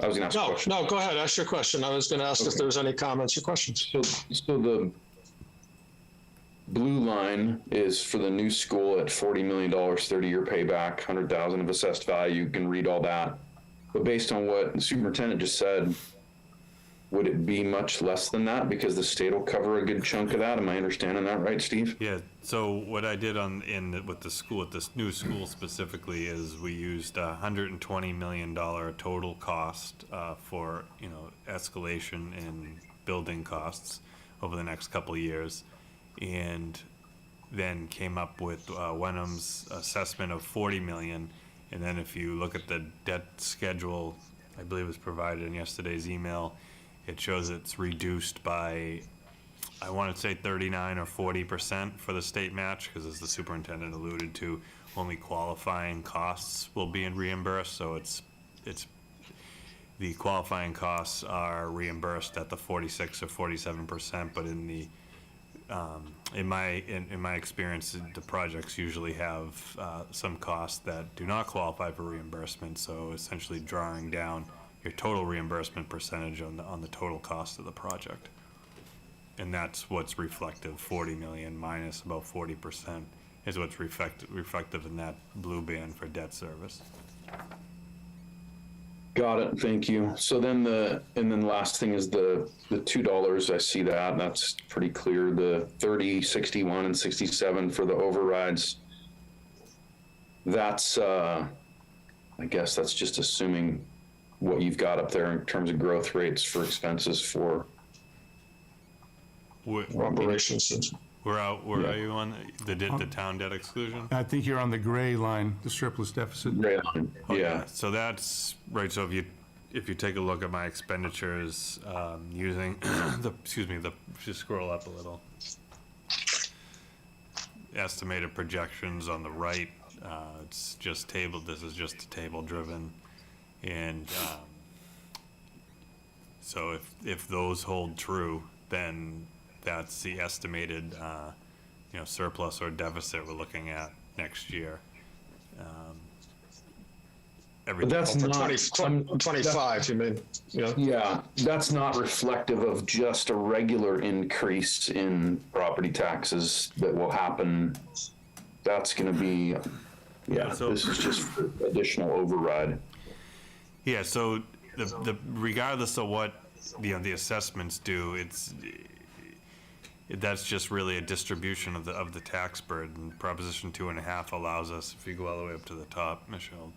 I was going to ask a question. No, go ahead. Ask your question. I was going to ask if there was any comments or questions. So the blue line is for the new school at $40 million, 30-year payback, $100,000 of assessed value. You can read all that. But based on what the superintendent just said, would it be much less than that because the state will cover a good chunk of that? Am I understanding that right, Steve? Yeah. So what I did with this new school specifically is we used $120 million total cost for escalation in building costs over the next couple of years, and then came up with Wenham's assessment of $40 million. And then if you look at the debt schedule, I believe it was provided in yesterday's email, it shows it's reduced by, I want to say 39 or 40% for the state match, because as the superintendent alluded to, only qualifying costs will be reimbursed. So it's the qualifying costs are reimbursed at the 46 or 47%, but in my experience, the projects usually have some costs that do not qualify for reimbursement. So essentially drawing down your total reimbursement percentage on the total cost of the project. And that's what's reflective. 40 million minus about 40% is what's reflective in that blue band for debt service. Got it. Thank you. So then the last thing is the $2. I see that. That's pretty clear. The 30, 61, and 67 for the overrides. That's I guess that's just assuming what you've got up there in terms of growth rates for expenses for operations. Where are you on the town debt exclusion? I think you're on the gray line, the surplus deficit. Gray line. Yeah. So that's right. So if you take a look at my expenditures using just scroll up a little. Estimated projections on the right. It's just table. This is just table driven. And so if those hold true, then that's the estimated surplus or deficit we're looking at next year. But that's For not 25, you mean? Yeah, that's not reflective of just a regular increase in property taxes that will happen. That's going to be, this is just additional override. Yeah, so the regardless of what the assessments do, that's just really a distribution of the tax burden. Proposition 2.5 allows us, if you go all the way up to the top, Michelle,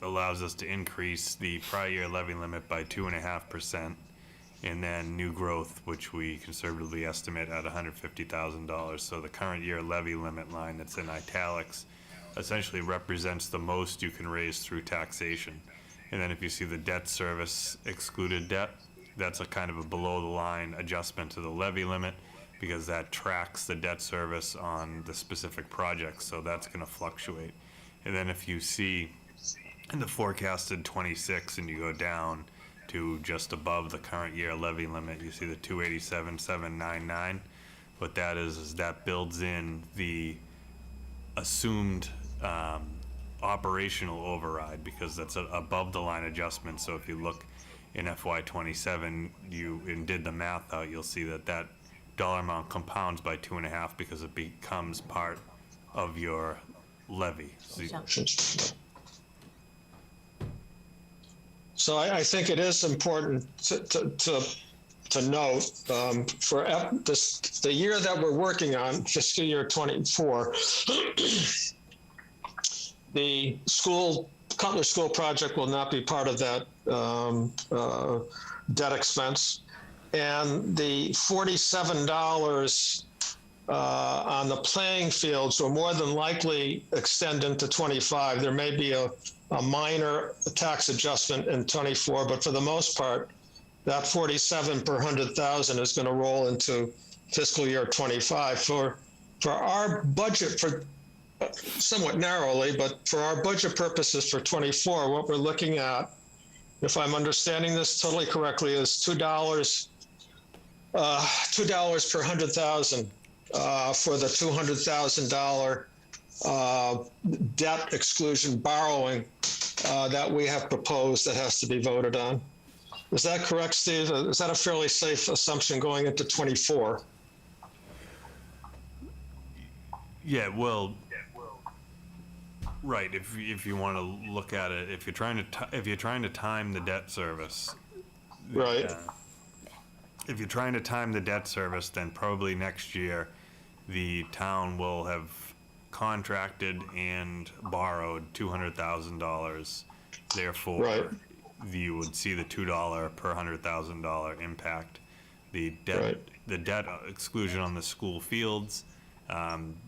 allows us to increase the prior year levy limit by 2.5%, and then new growth, which we conservatively estimate at $150,000. So the current year levy limit line that's in italics essentially represents the most you can raise through taxation. And then if you see the debt service excluded debt, that's a kind of a below the line adjustment to the levy limit, because that tracks the debt service on the specific projects. So that's going to fluctuate. And then if you see in the forecasted 26 and you go down to just above the current year levy limit, you see the 287,799. What that is that builds in the assumed operational override, because that's an above the line adjustment. So if you look in FY '27, and did the math out, you'll see that that dollar amount compounds by 2.5 because it becomes part of your levy. So So I think it is important to note the year that we're working on, fiscal year '24, the Cutler School project will not be part of that debt expense. And the $47 on the playing fields will more than likely extend into 25. There may be a minor tax adjustment in 24, but for the most part, that 47 per 100,000 is going to roll into fiscal year 25. For our budget, for somewhat narrowly, but for our budget purposes for 24, what we're looking at, if I'm understanding this totally correctly, is $2 per 100,000 for the $200,000 debt exclusion borrowing that we have proposed that has to be voted on. Is that correct, Steve? Is that a fairly safe assumption going into 24? yeah, well, right. If you want to look at it, if you're trying to time the debt service, Right. If you're trying to time the debt service, then probably next year the town will have contracted and borrowed $200,000. Therefore, Right. you would see the $2 per $100,000 impact. The debt, Right. the debt exclusion on the school fields.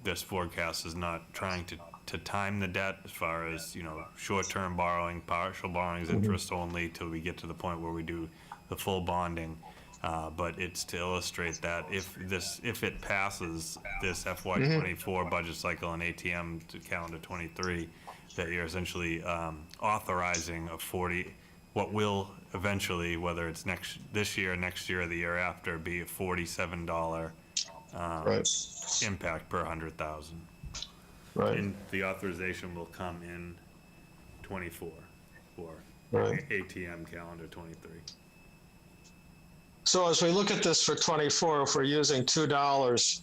This forecast is not trying to time the debt as far as, short-term borrowing, partial borrowings, interest only till we get to the point where we do the full bonding. But it's to illustrate that if it passes this FY '24 budget cycle and ATM to calendar '23, that you're essentially authorizing what will eventually, whether it's this year, next year, or the year after, be a $47 Right. impact per 100,000. Right. And the authorization will come in '24 for Right. ATM calendar '23. So as we look at this for 24, if we're using $2,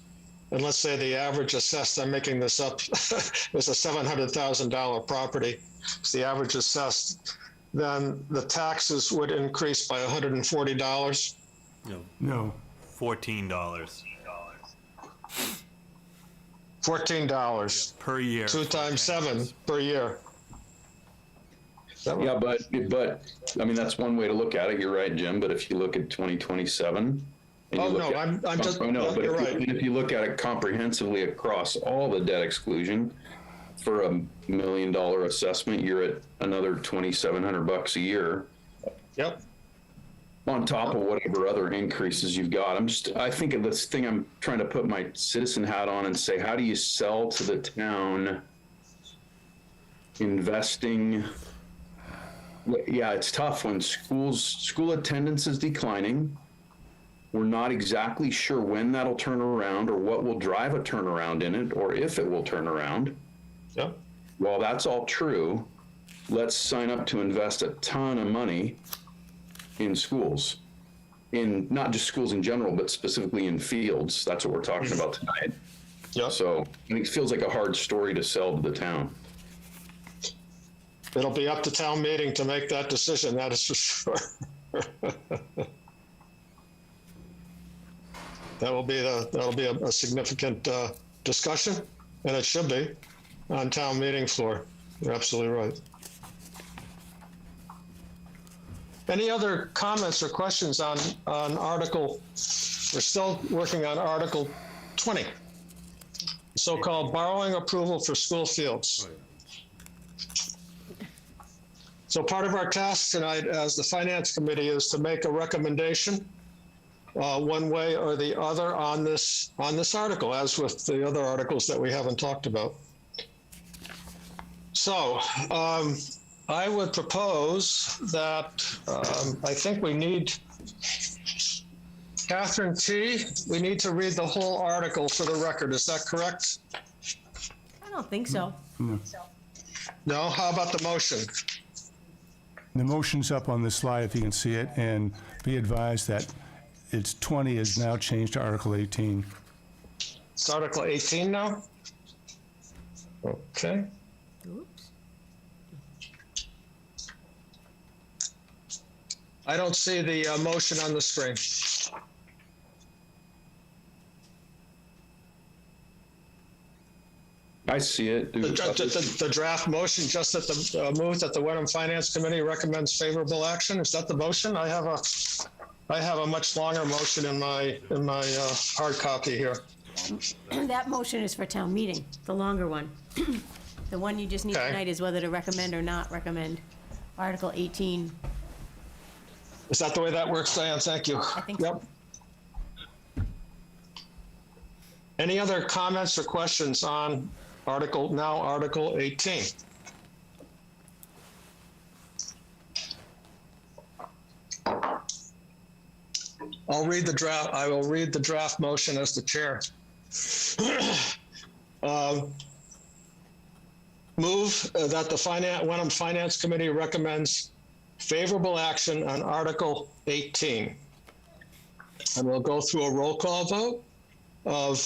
and let's say the average assessed, I'm making this up, is a $700,000 property, it's the average assessed, then the taxes would increase by $140. No. $14 $14 per year. 2 times 7 per year. Is that right? Yeah, but I mean, that's one way to look at it. You're right, Jim. But if you look at 2027, and you Oh, look no, at, I'm just, I know, but you're right. if you look at it comprehensively across all the debt exclusion, for $1 million assessment, you're at another $2,700 a year Yep. on top of whatever other increases you've got. I think of this thing, I'm trying to put my citizen hat on and say, how do you sell to the town investing? Yeah, it's tough when school attendance is declining. We're not exactly sure when that'll turn around or what will drive a turnaround in it or if it will turn around. Yep. While that's all true, let's sign up to invest a ton of money in schools, in not just schools in general, but specifically in fields. That's what we're talking about tonight. Yep. So I think it feels like a hard story to sell to the town. It'll be up to town meeting to make that decision, that is for sure. That'll be a significant discussion, and it should be on town meeting floor. You're absolutely right. Any other comments or questions on Article? We're still working on Article 20, so-called borrowing approval for school fields. So part of our task tonight as the Finance Committee is to make a recommendation one way or the other on this article, as with the other articles that we haven't talked about. So I would propose that I think we need, Catherine T., we need to read the whole article for the record. Is that correct? I don't think so. No? How about the motion? The motion's up on the slide if you can see it, and be advised that it's 20 is now changed to Article 18. It's Article 18 now? Okay. Oops. I don't see the motion on the screen. I see it. The draft motion, just that the move that the Wenham Finance Committee recommends favorable action. Is that the motion? I have a much longer motion in my hard copy here. That motion is for town meeting, the longer one. The one you just need Okay. tonight is whether to recommend or not recommend. Article 18. Is that the way that works, Diane? Thank you. I think Yep. Any other comments or questions on Article 18? I will read the draft motion as the chair. Move that the Wenham Finance Committee recommends favorable action on Article 18. And we'll go through a roll call vote of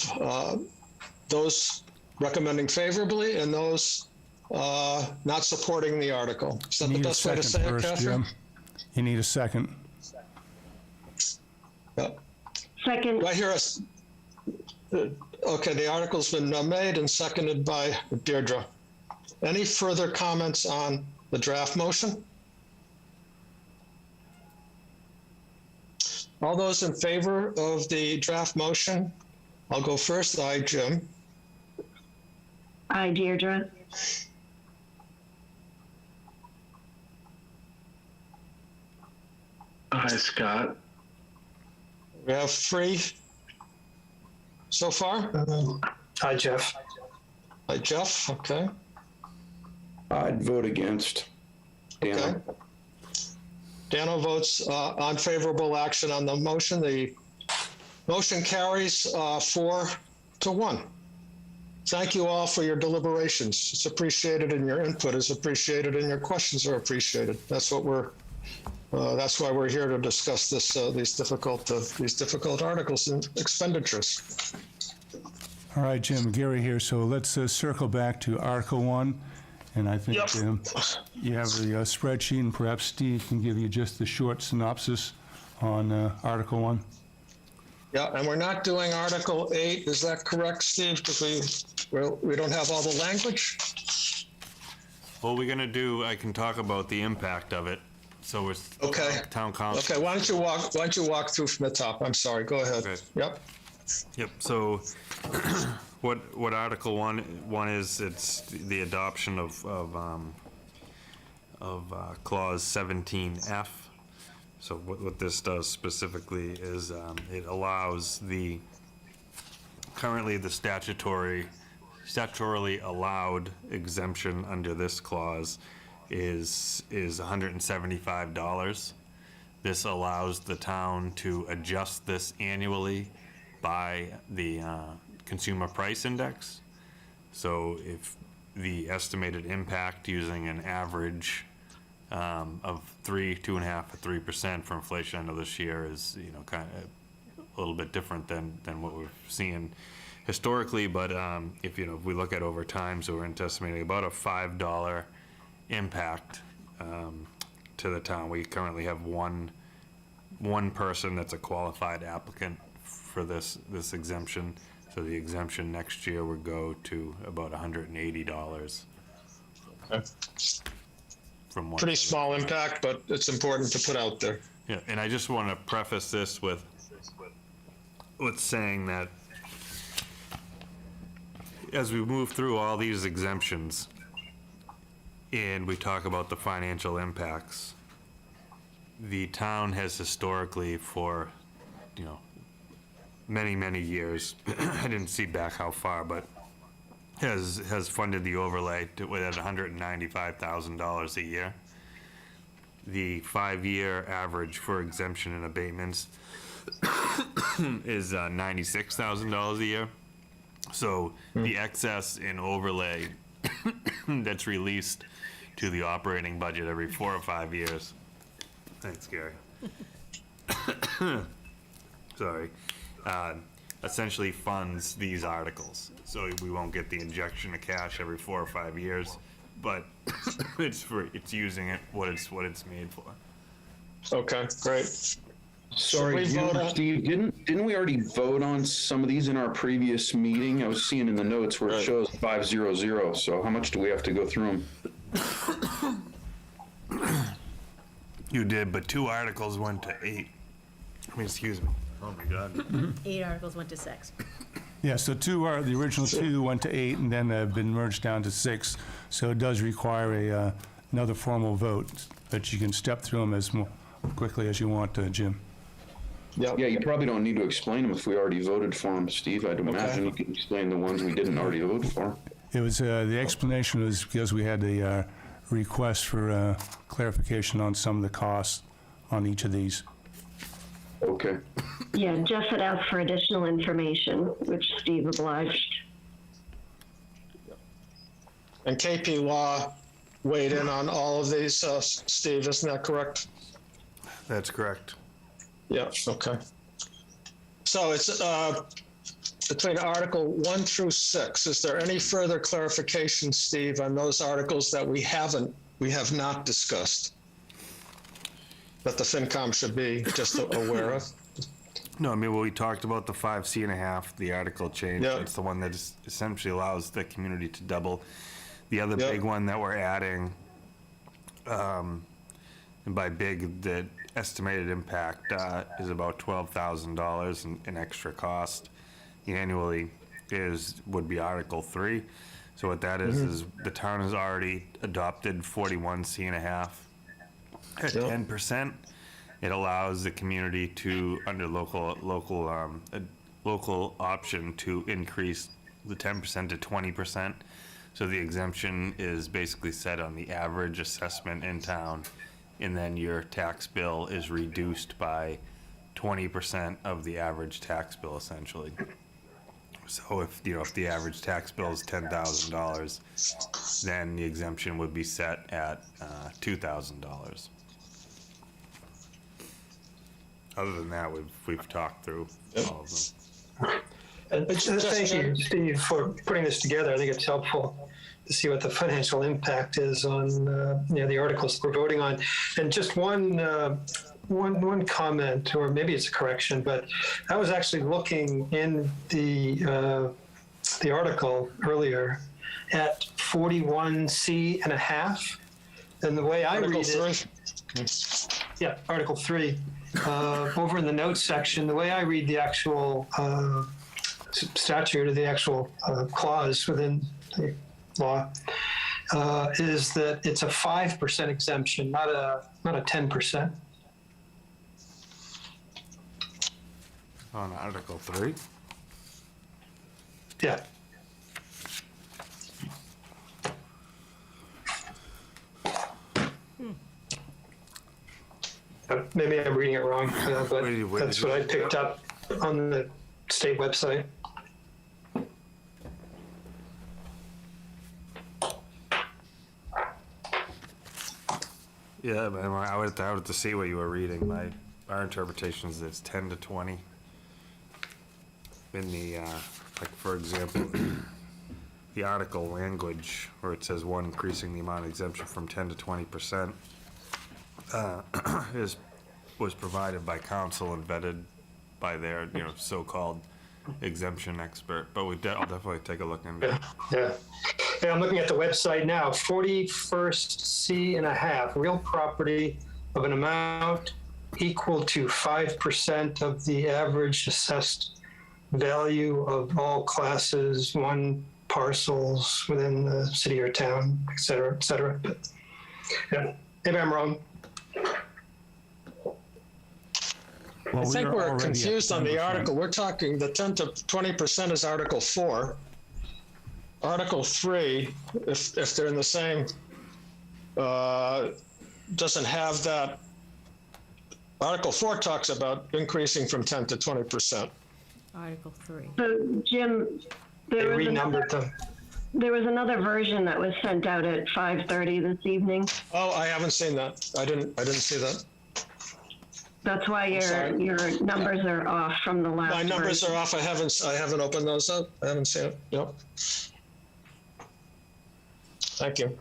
those recommending favorably and those not supporting the article. Is that the best way to say it, Catherine? Jim. You need a second. Yep. Second. Do I hear us? Okay, the article's been made and seconded by Deirdre. Any further comments on the draft motion? All those in favor of the draft motion? I'll go first. Aye, Jim. Aye, Deirdre. Hi, Scott. We have 3 so far. Hi, Jeff. Aye, Jeff. Okay. I'd vote against. Okay. Dan. Dano votes on favorable action on the motion. The motion carries 4-1. Thank you all for your deliberations. It's appreciated, and your input is appreciated, and your questions are appreciated. That's what that's why we're here to discuss these difficult articles and expenditures. All right, Jim, Gary here. So let's circle back to Article 1. And I think Yep. you have the spreadsheet, and perhaps Steve can give you just the short synopsis on Article 1. Yeah, and we're not doing Article 8. Is that correct, Steve? Because we don't have all the language? What we're gonna do, I can talk about the impact of it. So we're Okay. town council. Okay, why don't you walk through from the top? I'm sorry, go ahead. Okay. Yep. Yep, so what Article 1 is, it's the adoption of Clause 17F. So what this does specifically is it allows currently the statutorily allowed exemption under this clause is $175. This allows the town to adjust this annually by the consumer price index. So if the estimated impact using an average of 2.5% to 3% for inflation, I know this year is kind of a little bit different than what we're seeing historically, but if we look at over time, so we're estimating about a $5 impact to the town. We currently have one person that's a qualified applicant for this exemption. So the exemption next year would go to about $180 Okay. from one. Pretty small impact, but it's important to put out there. Yeah, and I just want to preface this with saying that as we move through all these exemptions and we talk about the financial impacts, the town has historically for, many years, I didn't see back how far, but has funded the overlay at $195,000 a year. The 5-year average for exemption and abatements is $96,000 a year. So the excess in overlay that's released to the operating budget every 4 or 5 years. Thanks, Gary. Sorry. Essentially funds these articles. So we won't get the injection of cash every 4 or 5 years, but it's free. It's using it what it's made for. Okay, great. Sorry, Should we vote on- Steve, didn't we already vote on some of these in our previous meeting? I was seeing in the notes where it shows 500, so how much do we have to go through them? You did, but 2 articles went to 8. I mean, excuse me. Oh my God. 8 articles went to 6. Yeah, so the original 2 went to 8 and then have been merged down to 6. So it does require another formal vote, but you can step through them as quickly as you want, Jim. Yep. Yeah, you probably don't need to explain them if we already voted for them, Steve. I'd imagine you can explain the ones we didn't already vote for. It was, the explanation was because we had a request for clarification on some of the costs on each of these. Okay. Yeah, Jeff had asked for additional information, which Steve obliged. And KP Law weighed in on all of these, Steve, isn't that correct? That's correct. Yeah, okay. So it's between Article 1 through 6. Is there any further clarification, Steve, on those articles that we have not discussed? That the FinCom should be just aware of? No, I mean, well, we talked about the 5C.5, the article change. Yep. It's the one that essentially allows the community to double. The other Yep. big one that we're adding, and by big, the estimated impact is about $12,000 in extra cost annually would be Article 3. So what that is the town has already adopted 41C.5 at 10%. It allows the community to, under local option, to increase the 10% to 20%. So the exemption is basically set on the average assessment in town, and then your tax bill is reduced by 20% of the average tax bill, essentially. So if the average tax bill is $10,000, then the exemption would be set at $2,000. Other than that, we've talked through all of them. And thank you, Steve, for putting this together. I think it's helpful to see what the financial impact is on the articles we're voting on. And just one comment, or maybe it's a correction, but I was actually looking in the article earlier at 41C.5, and the way I read it, yeah, Article 3. Over in the notes section, the way I read the actual statute, or the actual clause within the law, is that it's a 5% exemption, not a 10%. On Article 3? Yeah. Maybe I'm reading it wrong, but that's what I picked up on the state website. Yeah, but I would have to see what you were reading. Our interpretation is that it's 10 to 20. In the, like, for example, the article language where it says one, increasing the amount of exemption from 10 to 20%, was provided by council and vetted by their, so-called exemption expert. But I'll definitely take a look into it. Yeah, I'm looking at the website now. 41C.5, real property of an amount equal to 5% of the average assessed value of all classes 1 parcels within the city or town, et cetera, et cetera. But, yeah, maybe I'm wrong. I think we're confused on the article. We're talking the 10 to 20% is Article 4. Article 3, if they're in the same, doesn't have that. Article 4 talks about increasing from 10 to 20%. Article 3. So, Jim, They there was renumbered them. There was another version that was sent out at 5:30 this evening. Oh, I haven't seen that. I didn't see that. That's why sorry. your numbers are off from the last. My numbers version. are off. I haven't opened those up. I haven't seen it. Yep. Thank you.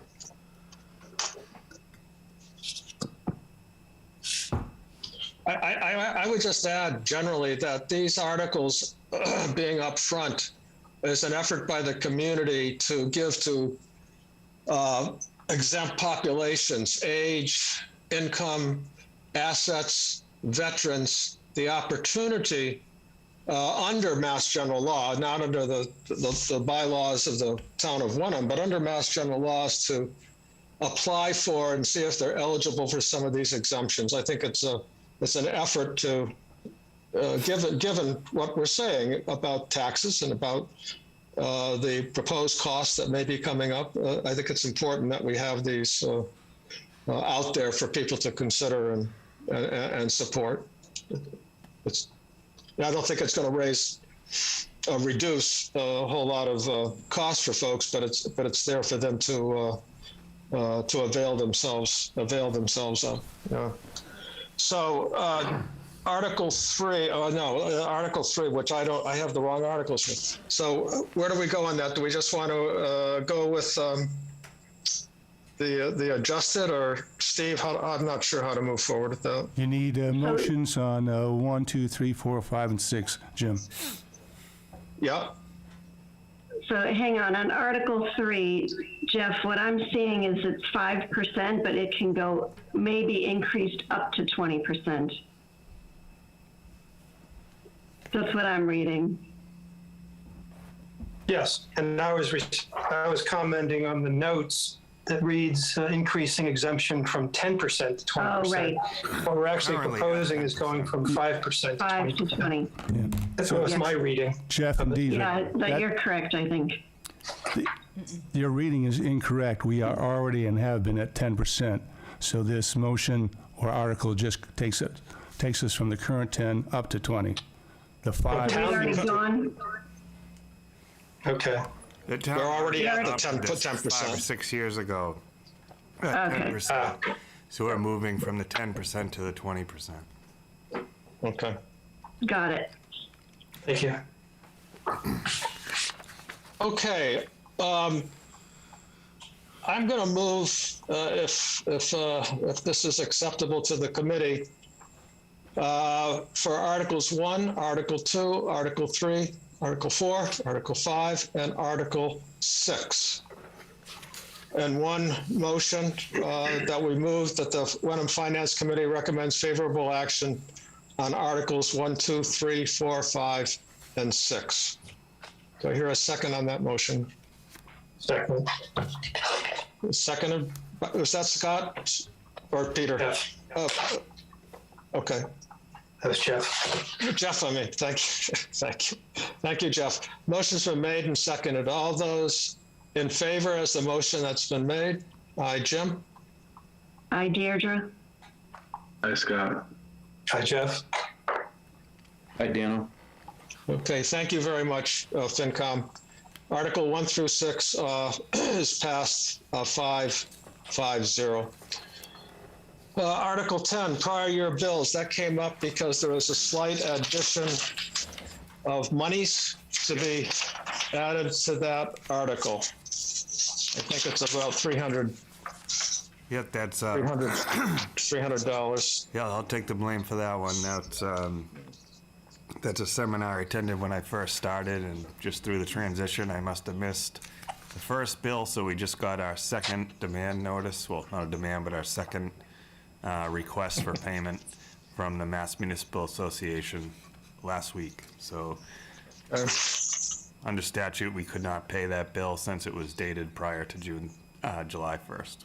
I would just add generally that these articles being up front is an effort by the community to give to exempt populations, age, income, assets, veterans, the opportunity under Mass General Law, not under the bylaws of the town of Wenham, but under Mass General laws to apply for and see if they're eligible for some of these exemptions. I think it's an effort to, given what we're saying about taxes and about the proposed costs that may be coming up, I think it's important that we have these out there for people to consider and support. I don't think it's going to reduce a whole lot of cost for folks, but it's there for them to avail themselves of. So Article 3, Article 3, which I have the wrong articles for. So where do we go on that? Do we just want to go with the adjusted, or Steve, I'm not sure how to move forward with that. You need motions on 1, 2, 3, 4, 5, and 6, Jim. Yeah. So hang on Article 3, Jeff, what I'm seeing is it's 5%, but it can go maybe increased up to 20%. That's what I'm reading. Yes, and I was commenting on the notes that reads increasing exemption from 10% to 20%. Oh, right. What we're actually Currently, proposing is going from 5% to 5 to 20. That was my reading. Jeff and Deidre. Yeah, but you're correct, I think. Your reading is incorrect. We are already and have been at 10%. So this motion or article just takes us from the current 10 up to 20. The 5. We've already gone. Okay. The town We're already at the upped 10%. 5 or 6 years ago. Okay. 10%. So we're moving from the 10% to the 20%. Okay. Got it. Thank you. Okay. I'm going to move, if this is acceptable to the committee, for Articles 1, Article 2, Article 3, Article 4, Article 5, and Article 6. And one motion that we move that the Wenham Finance Committee recommends favorable action on Articles 1, 2, 3, 4, 5, and 6. Do I hear a second on that motion? Second. Seconded, was that Scott or Peter? Jeff. Okay. That was Jeff. Jeff, I mean, thank you. Thank you, Jeff. Motion's been made and seconded. All those in favor as the motion that's been made? Aye, Jim? Aye, Deirdre. Hi, Scott. Hi, Jeff. Hi, Dano. Okay, thank you very much, FinCom. Article 1 through 6 is passed 5-0. Article 10, prior year bills. That came up because there was a slight addition of monies to be added to that article. I think it's about $300. Yep, that's $300. yeah, I'll take the blame for that one. That's a seminar I attended when I first started, and just through the transition, I must have missed the first bill, so we just got our second demand notice. Well, not a demand, but our second request for payment from the Mass Municipal Association last week. So under statute, we could not pay that bill since it was dated prior to July 1st.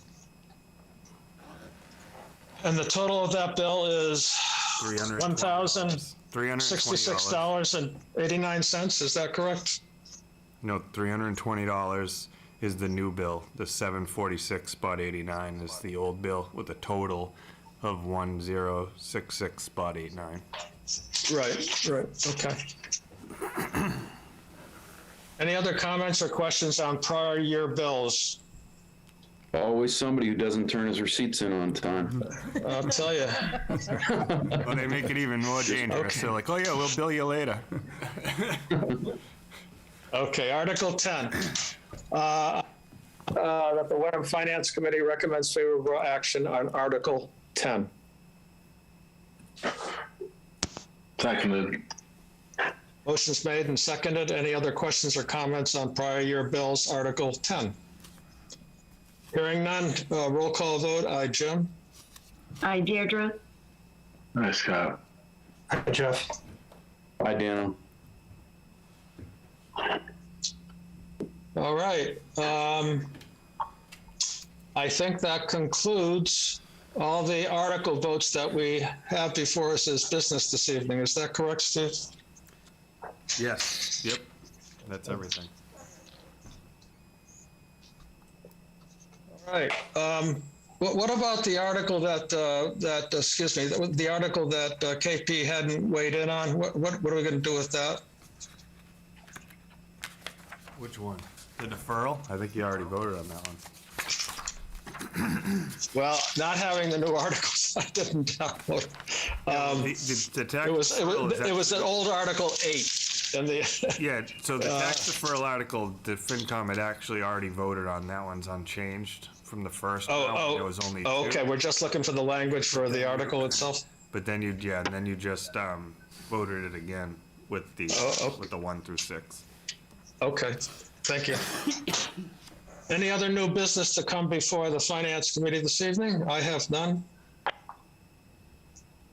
And the total of that bill is $1,066.89. Is that correct? No, $320 is the new bill. The $746.89 is the old bill with a total of $1066.89. Right. Okay. Any other comments or questions on prior year bills? Always somebody who doesn't turn his receipts in on time. I'll tell you. Well, they make it even more dangerous. They're like, oh yeah, we'll bill you later. Okay, Article 10. That the Wenham Finance Committee recommends favorable action on Article 10. Seconded. Motion's made and seconded. Any other questions or comments on prior year bills, Article 10? Hearing none, roll call vote. Aye, Jim? Aye, Deirdre. Hi, Scott. Hi, Jeff. Hi, Dano. All right. I think that concludes all the article votes that we have before us as business this evening. Is that correct, Steve? Yes. Yep. That's everything. All right. What about the article excuse me, the article that KP hadn't weighed in on? What are we going to do with that? Which one? The deferral? I think you already voted on that one. Well, not having the new articles, I didn't download. The tax It was an old Article 8. And the yeah, so the tax deferral article, the FinCom had actually already voted on. That one's unchanged from the first round. It was only two. okay. We're just looking for the language for the article itself. But then you just voted it again with the with the 1 through 6. Okay, thank you. Any other new business to come before the Finance Committee this evening? I have none.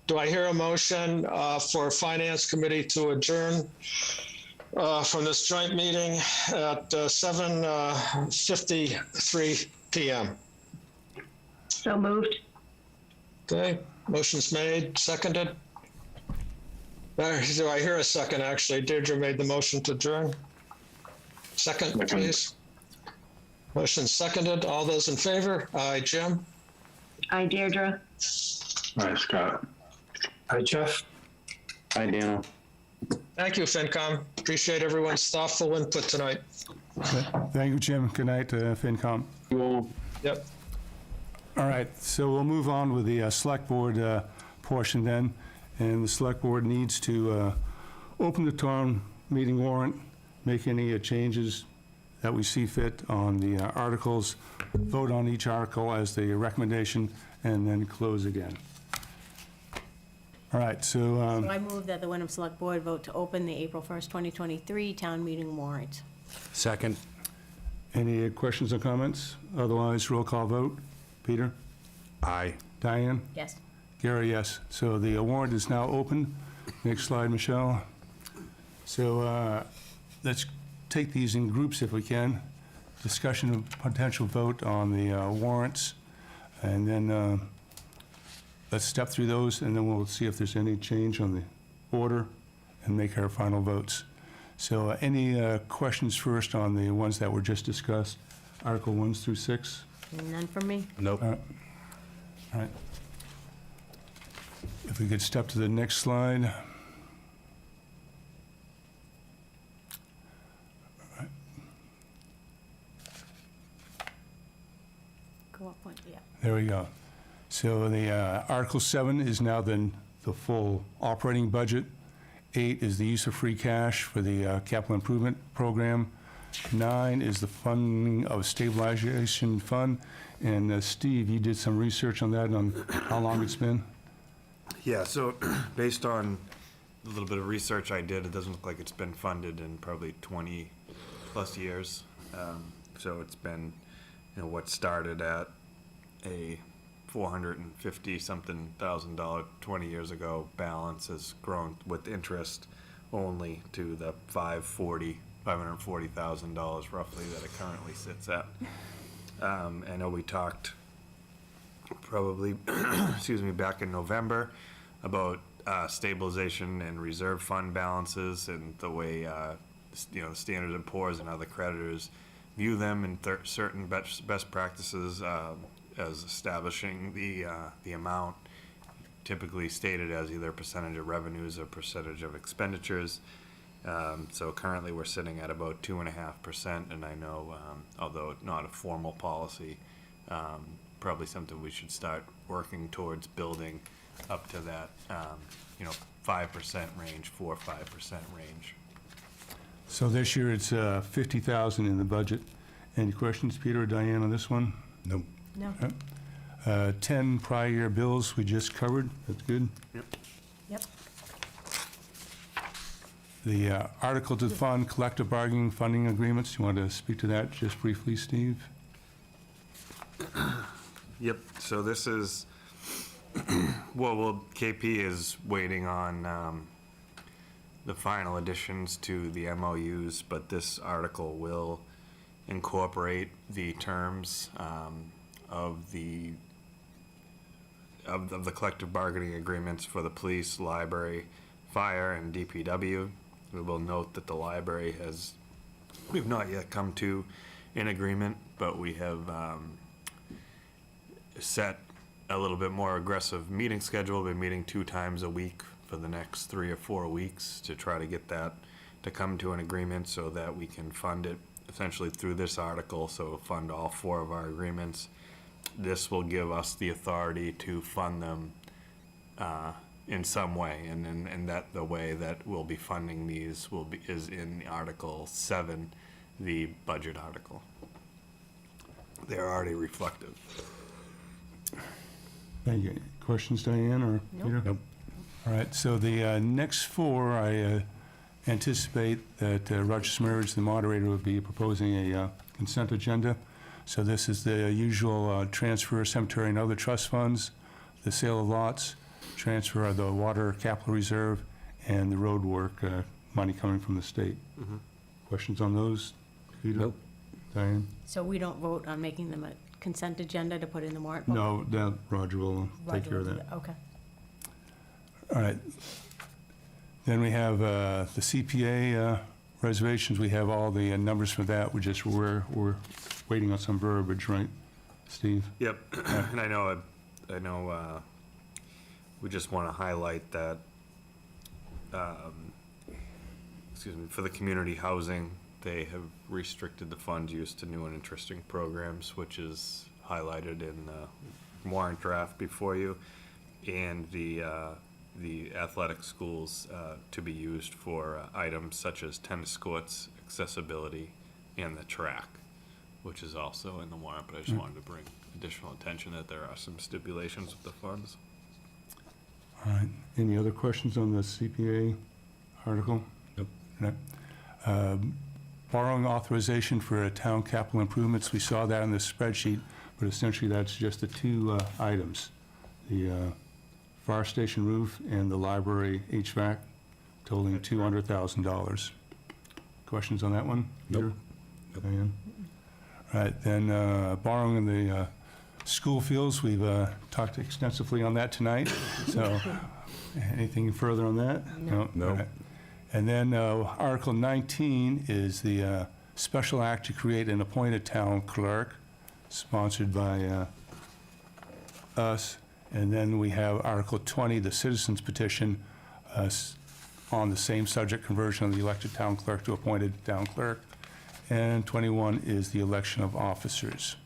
Do I hear a motion for Finance Committee to adjourn from this joint meeting at 7:53 p.m.? So moved. Okay, motion's made, seconded. Do I hear a second, actually? Deirdre made the motion to adjourn. Second, please. Motion seconded. All those in favor? Aye, Jim? Aye, Deirdre. Hi, Scott. Hi, Jeff. Hi, Dano. Thank you, FinCom. Appreciate everyone's thoughtful input tonight. Thank you, Jim. Good night, FinCom. Yep. All right, so we'll move on with the Select Board portion then. And the Select Board needs to open the town meeting warrant, make any changes that we see fit on the articles, vote on each article as the recommendation, and then close again. All right, so So I move that the Wenham Select Board vote to open the April 1st, 2023 town meeting warrant. Second. any questions or comments? Otherwise, roll call vote. Peter? Aye. Diane? Yes. Gary, yes. So the warrant is now open. Next slide, Michelle. So let's take these in groups if we can. Discussion of potential vote on the warrants. And then let's step through those, and then we'll see if there's any change on the order and make our final votes. So any questions first on the ones that were just discussed? Article 1 through 6? None from me. Nope. All right. If we could step to the next slide. Go up one, yeah. There we go. So the Article 7 is now then the full operating budget. 8 is the use of free cash for the capital improvement program. 9 is the funding of stabilization fund. And Steve, you did some research on that, on how long it's been? Yeah, so based on a little bit of research I did, it doesn't look like it's been funded in probably 20 plus years. So it's been, what started at a $450-something thousand 20 years ago balance has grown with interest only to the $540,000 roughly that it currently sits at. I know we talked probably, excuse me, back in November about stabilization and reserve fund balances and the way Standard & Poor's and other creditors view them and certain best practices as establishing the amount typically stated as either percentage of revenues or percentage of expenditures. So currently, we're sitting at about 2.5%, and I know, although not a formal policy, probably something we should start working towards building up to that, 5% range, 4-5% range. So this year, it's 50,000 in the budget. Any questions, Peter or Diane, on this one? Nope. No. 10 prior year bills we just covered. That's good. Yep. The article to fund collective bargaining funding agreements, you want to speak to that just briefly, Steve? Yep, so this is, KP is waiting on the final additions to the MOUs, but this article will incorporate the terms of the collective bargaining agreements for the police, library, fire, and DPW. We will note that the library we've not yet come to an agreement, but we have set a little bit more aggressive meeting schedule. We've been meeting 2 times a week for the next 3 or 4 weeks to try to get that to come to an agreement so that we can fund it essentially through this article, so fund all 4 of our agreements. This will give us the authority to fund them in some way, and that the way that we'll be funding these is in Article 7, the budget article. They're already reflective. Thank you. Questions, Diane or Peter? Nope. All right, so the next 4, I anticipate that Roger Smirridge, the moderator, will be proposing a consent agenda. So this is the usual transfer of cemetery and other trust funds, the sale of lots, transfer of the water capital reserve, and the road work money coming from the state. Questions on those? Peter? Nope. Diane? So we don't vote on making them a consent agenda to put in the warrant book? No, that Roger will take Roger care of will do that. Okay. All right. Then we have the CPA reservations. We have all the numbers for that. We're waiting on some verbiage, right, Steve? Yep, and I know we just want to highlight that, for the community housing, they have restricted the funds used to new and interesting programs, which is highlighted in the warrant draft before you, and the athletic schools to be used for items such as tennis courts, accessibility, and the track, which is also in the warrant, but I just wanted to bring additional attention that there are some stipulations with the funds. All right. Any other questions on the CPA article? Nope. No. Borrowing authorization for town capital improvements. We saw that in the spreadsheet, but essentially that's just the 2 items. The fire station roof and the library HVAC, totaling $200,000. Questions on that one? Nope. Peter? Diane? All right, then borrowing in the school fields, we've talked extensively on that tonight. So anything further on that? No. No. All right. And then Article 19 is the special act to create and appoint a town clerk, sponsored by us. And then we have Article 20, the citizens petition, on the same subject, conversion of the elected town clerk to appointed town clerk. And 21 is the election of officers.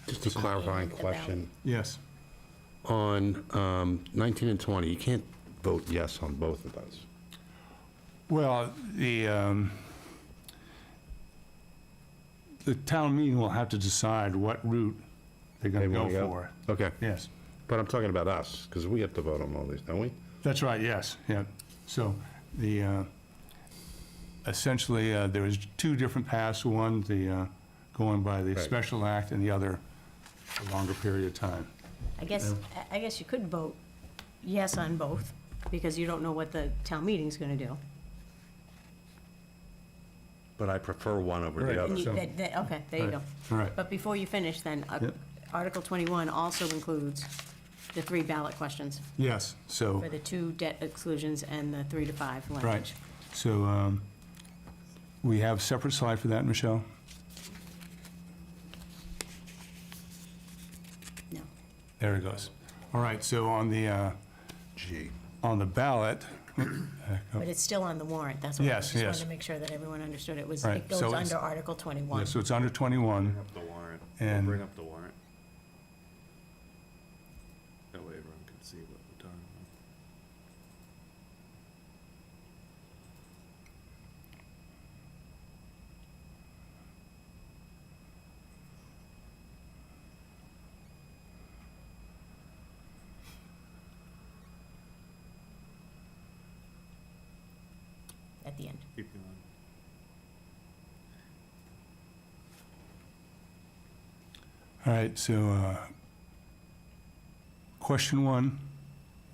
Just a clarifying question. Yes. On 19 and 20, you can't vote yes on both of those. Well, the town meeting will have to decide what route they're going to They go wanna for. Okay. Yes. But I'm talking about us, because we have to vote on all these, don't we? That's right, yes, yeah. So the, essentially, there was 2 different paths. One, the going by the Right. special act, and the other, a longer period of time. I guess you could vote yes on both, because you don't know what the town meeting's gonna do. But I prefer one over Right. the And other. you- So- okay, there you go. All right. But before you finish, then, Yep. Article 21 also includes the 3 ballot questions Yes, so, for the 2 debt exclusions and the 3 to 5 right. language. So we have separate slide for that, Michelle? No. There it goes. All right, so on the Gee. on the ballot, But it's still on the warrant, that's what I Yes, just wanted yes. to make sure that everyone understood. It was, Right, it goes so it's- under Article 21. Yeah, so it's under 21. Bring up the warrant. And- We'll bring up the warrant. That way everyone can see what we're talking about. At the end. Keep going. All right, so question one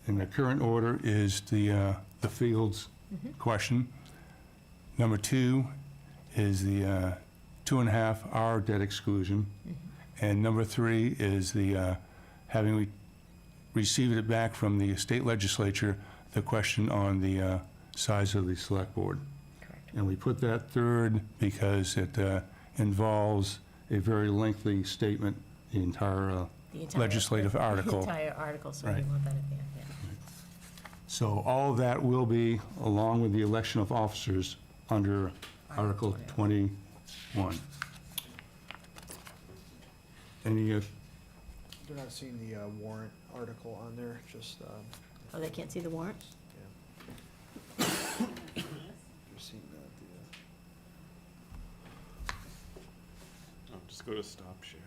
in the current order is the fields question. Number two is the 2.5-hour debt exclusion. And number three is the, having received it back from the state legislature, the question on the size of the select board. Correct. And we put that third because it involves a very lengthy statement, the entire The entire- legislative article. The entire article, so we Right. want that at the end, yeah. So all of that will be, along with the election of officers, under Article 21. Any, They're not seeing the warrant article on there, just, Oh, they can't see the warrant? they're seeing that, Oh, just go to stop share.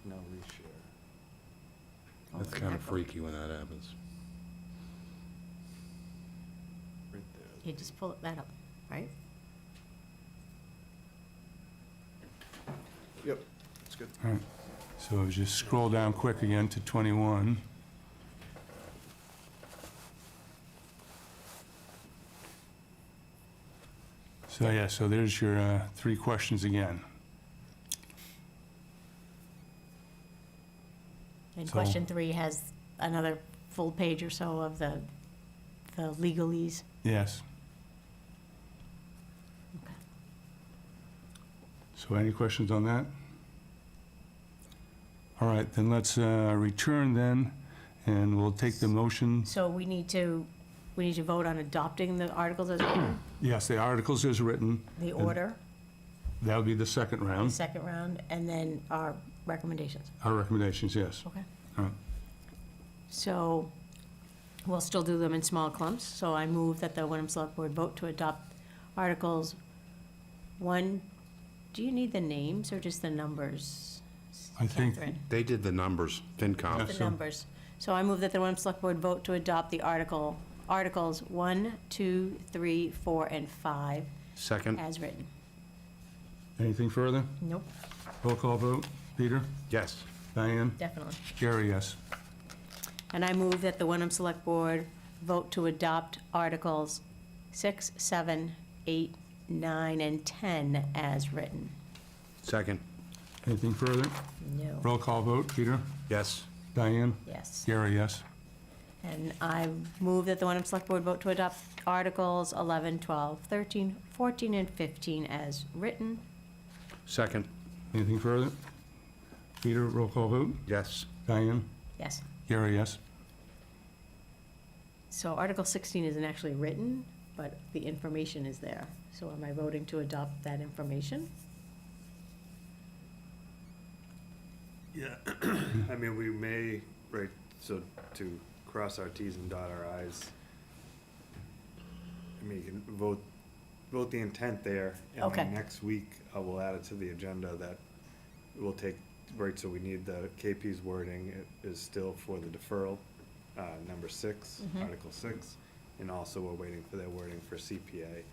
No reshare. That's kind of freaky when that happens. Right there. You just pull that up, right? Yep, that's good. all right, so just scroll down quick again to 21. So, yeah, so there's your three questions again. And So- question 3 has another full page or so of the legalese. Yes. Okay. So any questions on that? All right, then let's return then, and we'll take the motion. So we need to vote on adopting the articles as written, Yes, the articles is written. the order, That'll be the second the round. second round, and then our recommendations. Our recommendations, yes. Okay. All right. So we'll still do them in small clumps. So I move that the Wenham Select Board vote to adopt Articles 1. Do you need the names or just the numbers? I think- Catherine? They did the numbers, FinCom. The so- numbers. So I move that the Wenham Select Board vote to adopt the Articles 1, 2, 3, 4, and 5 Second, as written. Anything further? Nope, Roll call vote. Peter? yes. Diane? definitely. Gary, yes. And I move that the Wenham Select Board vote to adopt Articles 6, 7, 8, 9, and 10 as written. Second, Anything further? No. Roll call vote. Peter? yes. Diane? Yes. Gary, yes. And I move that the Wenham Select Board vote to adopt Articles 11, 12, 13, 14, and 15 as written. Second, Anything further? Peter, roll call vote. yes. Diane? Yes. Gary, yes. So Article 16 isn't actually written, but the information is there. So am I voting to adopt that information? Yeah, I mean, we may, right, so to cross our Ts and dot our Is. I mean, you can vote the intent there. And Okay. then next week, we'll add it to the agenda that we'll take, right, so we need the KP's wording is still for the deferral, number 6, Article 6. And also we're waiting for their wording for CPA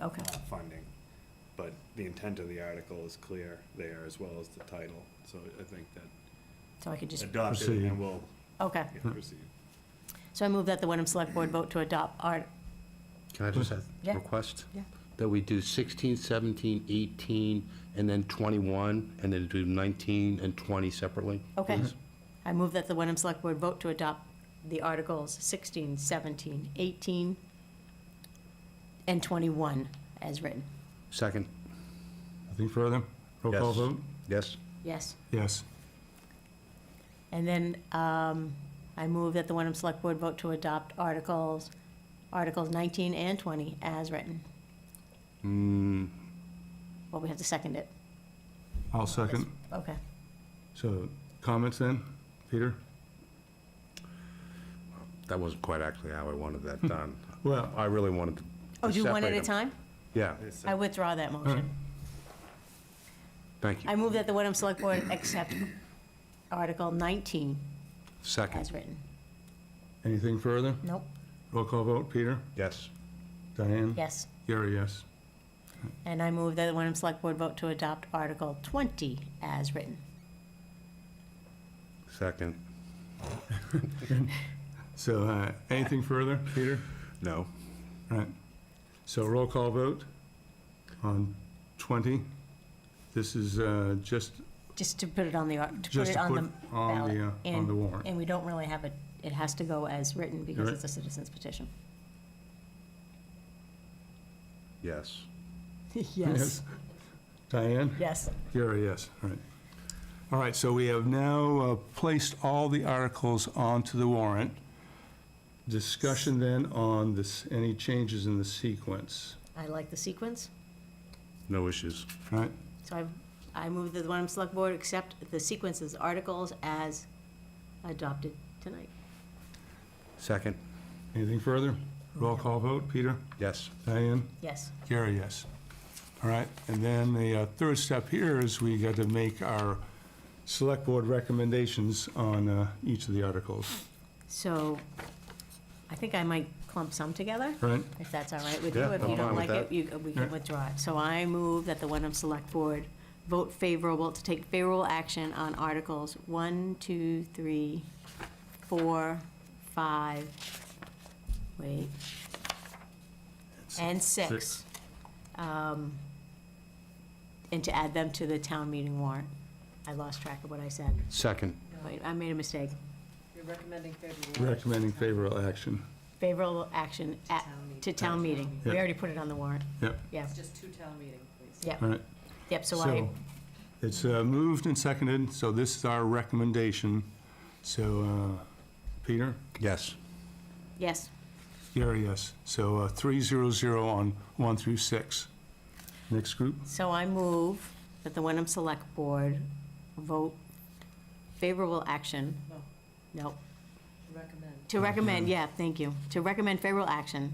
Okay. funding. But the intent of the article is clear there as well as the title. So I think that So I could just, adopt it Proceed. and we'll okay. proceed. So I move that the Wenham Select Board vote to adopt Can I just Yeah. request? Yeah. That we do 16, 17, 18, and then 21, and then do 19 and 20 separately? Okay. please? I move that the Wenham Select Board vote to adopt the Articles 16, 17, 18, and 21 as written. Second, Nothing further? Roll call Yes. vote. yes. Yes. Yes. And then I move that the Wenham Select Board vote to adopt Articles 19 and 20 as written. Well, we have to second it. I'll second. Okay. So, comments then? Peter? That wasn't quite actually how I wanted that done. Well, I really wanted to. Oh, do one at separate a them. time? Yeah, I withdraw that motion. thank you. I move that the Wenham Select Board accept Article 19 Second, as written. anything further? Nope. Roll call vote, Peter? yes. Diane? Yes. Gary, yes. And I move that the Wenham Select Board vote to adopt Article 20 as written. Second, So, anything further, Peter? no. All right. So roll call vote on 20. This is just, Just to put it on the, to put Just it to on the put on ballot. the, on And- the warrant. And we don't really have it, it has to go as written because Right. it's a citizen's petition. Yes. Yes. Diane? Yes. Gary, yes. All right. All right, so we have now placed all the articles onto the warrant. Discussion then on this, any changes in the sequence. I like the sequence. No issues. All right, So I move that the Wenham Select Board accept the sequence of articles as adopted tonight. Second, anything further? Roll call vote, Peter? yes. Diane? Yes. Gary, yes. All right, and then the third step here is we got to make our select board recommendations on each of the articles, So I think I might clump some together, right? if that's all right with you. Yeah, If I'm you don't fine with like it, that. we can Yeah. withdraw it. So I move that the Wenham Select Board vote favorable, to take favorable action on Articles 1, 2, 3, 4, 5, wait, and 6. And to add them to the town meeting warrant. I lost track of what I said. Second, Wait, I made a mistake. You're recommending favorable. Recommending favorable action. Favorable action at, to town meeting. We Yeah. already put it on the warrant. Yep, Yeah, It's just two town meeting, please. yep, all right. yep, so I, So, it's moved and seconded, so this is our recommendation. So, Peter? yes. yes. Gary, yes. So 300 on 1 through 6. Next group? So I move that the Wenham Select Board vote favorable action. No. No, Recommend. to recommend, yeah, thank you. To recommend favorable action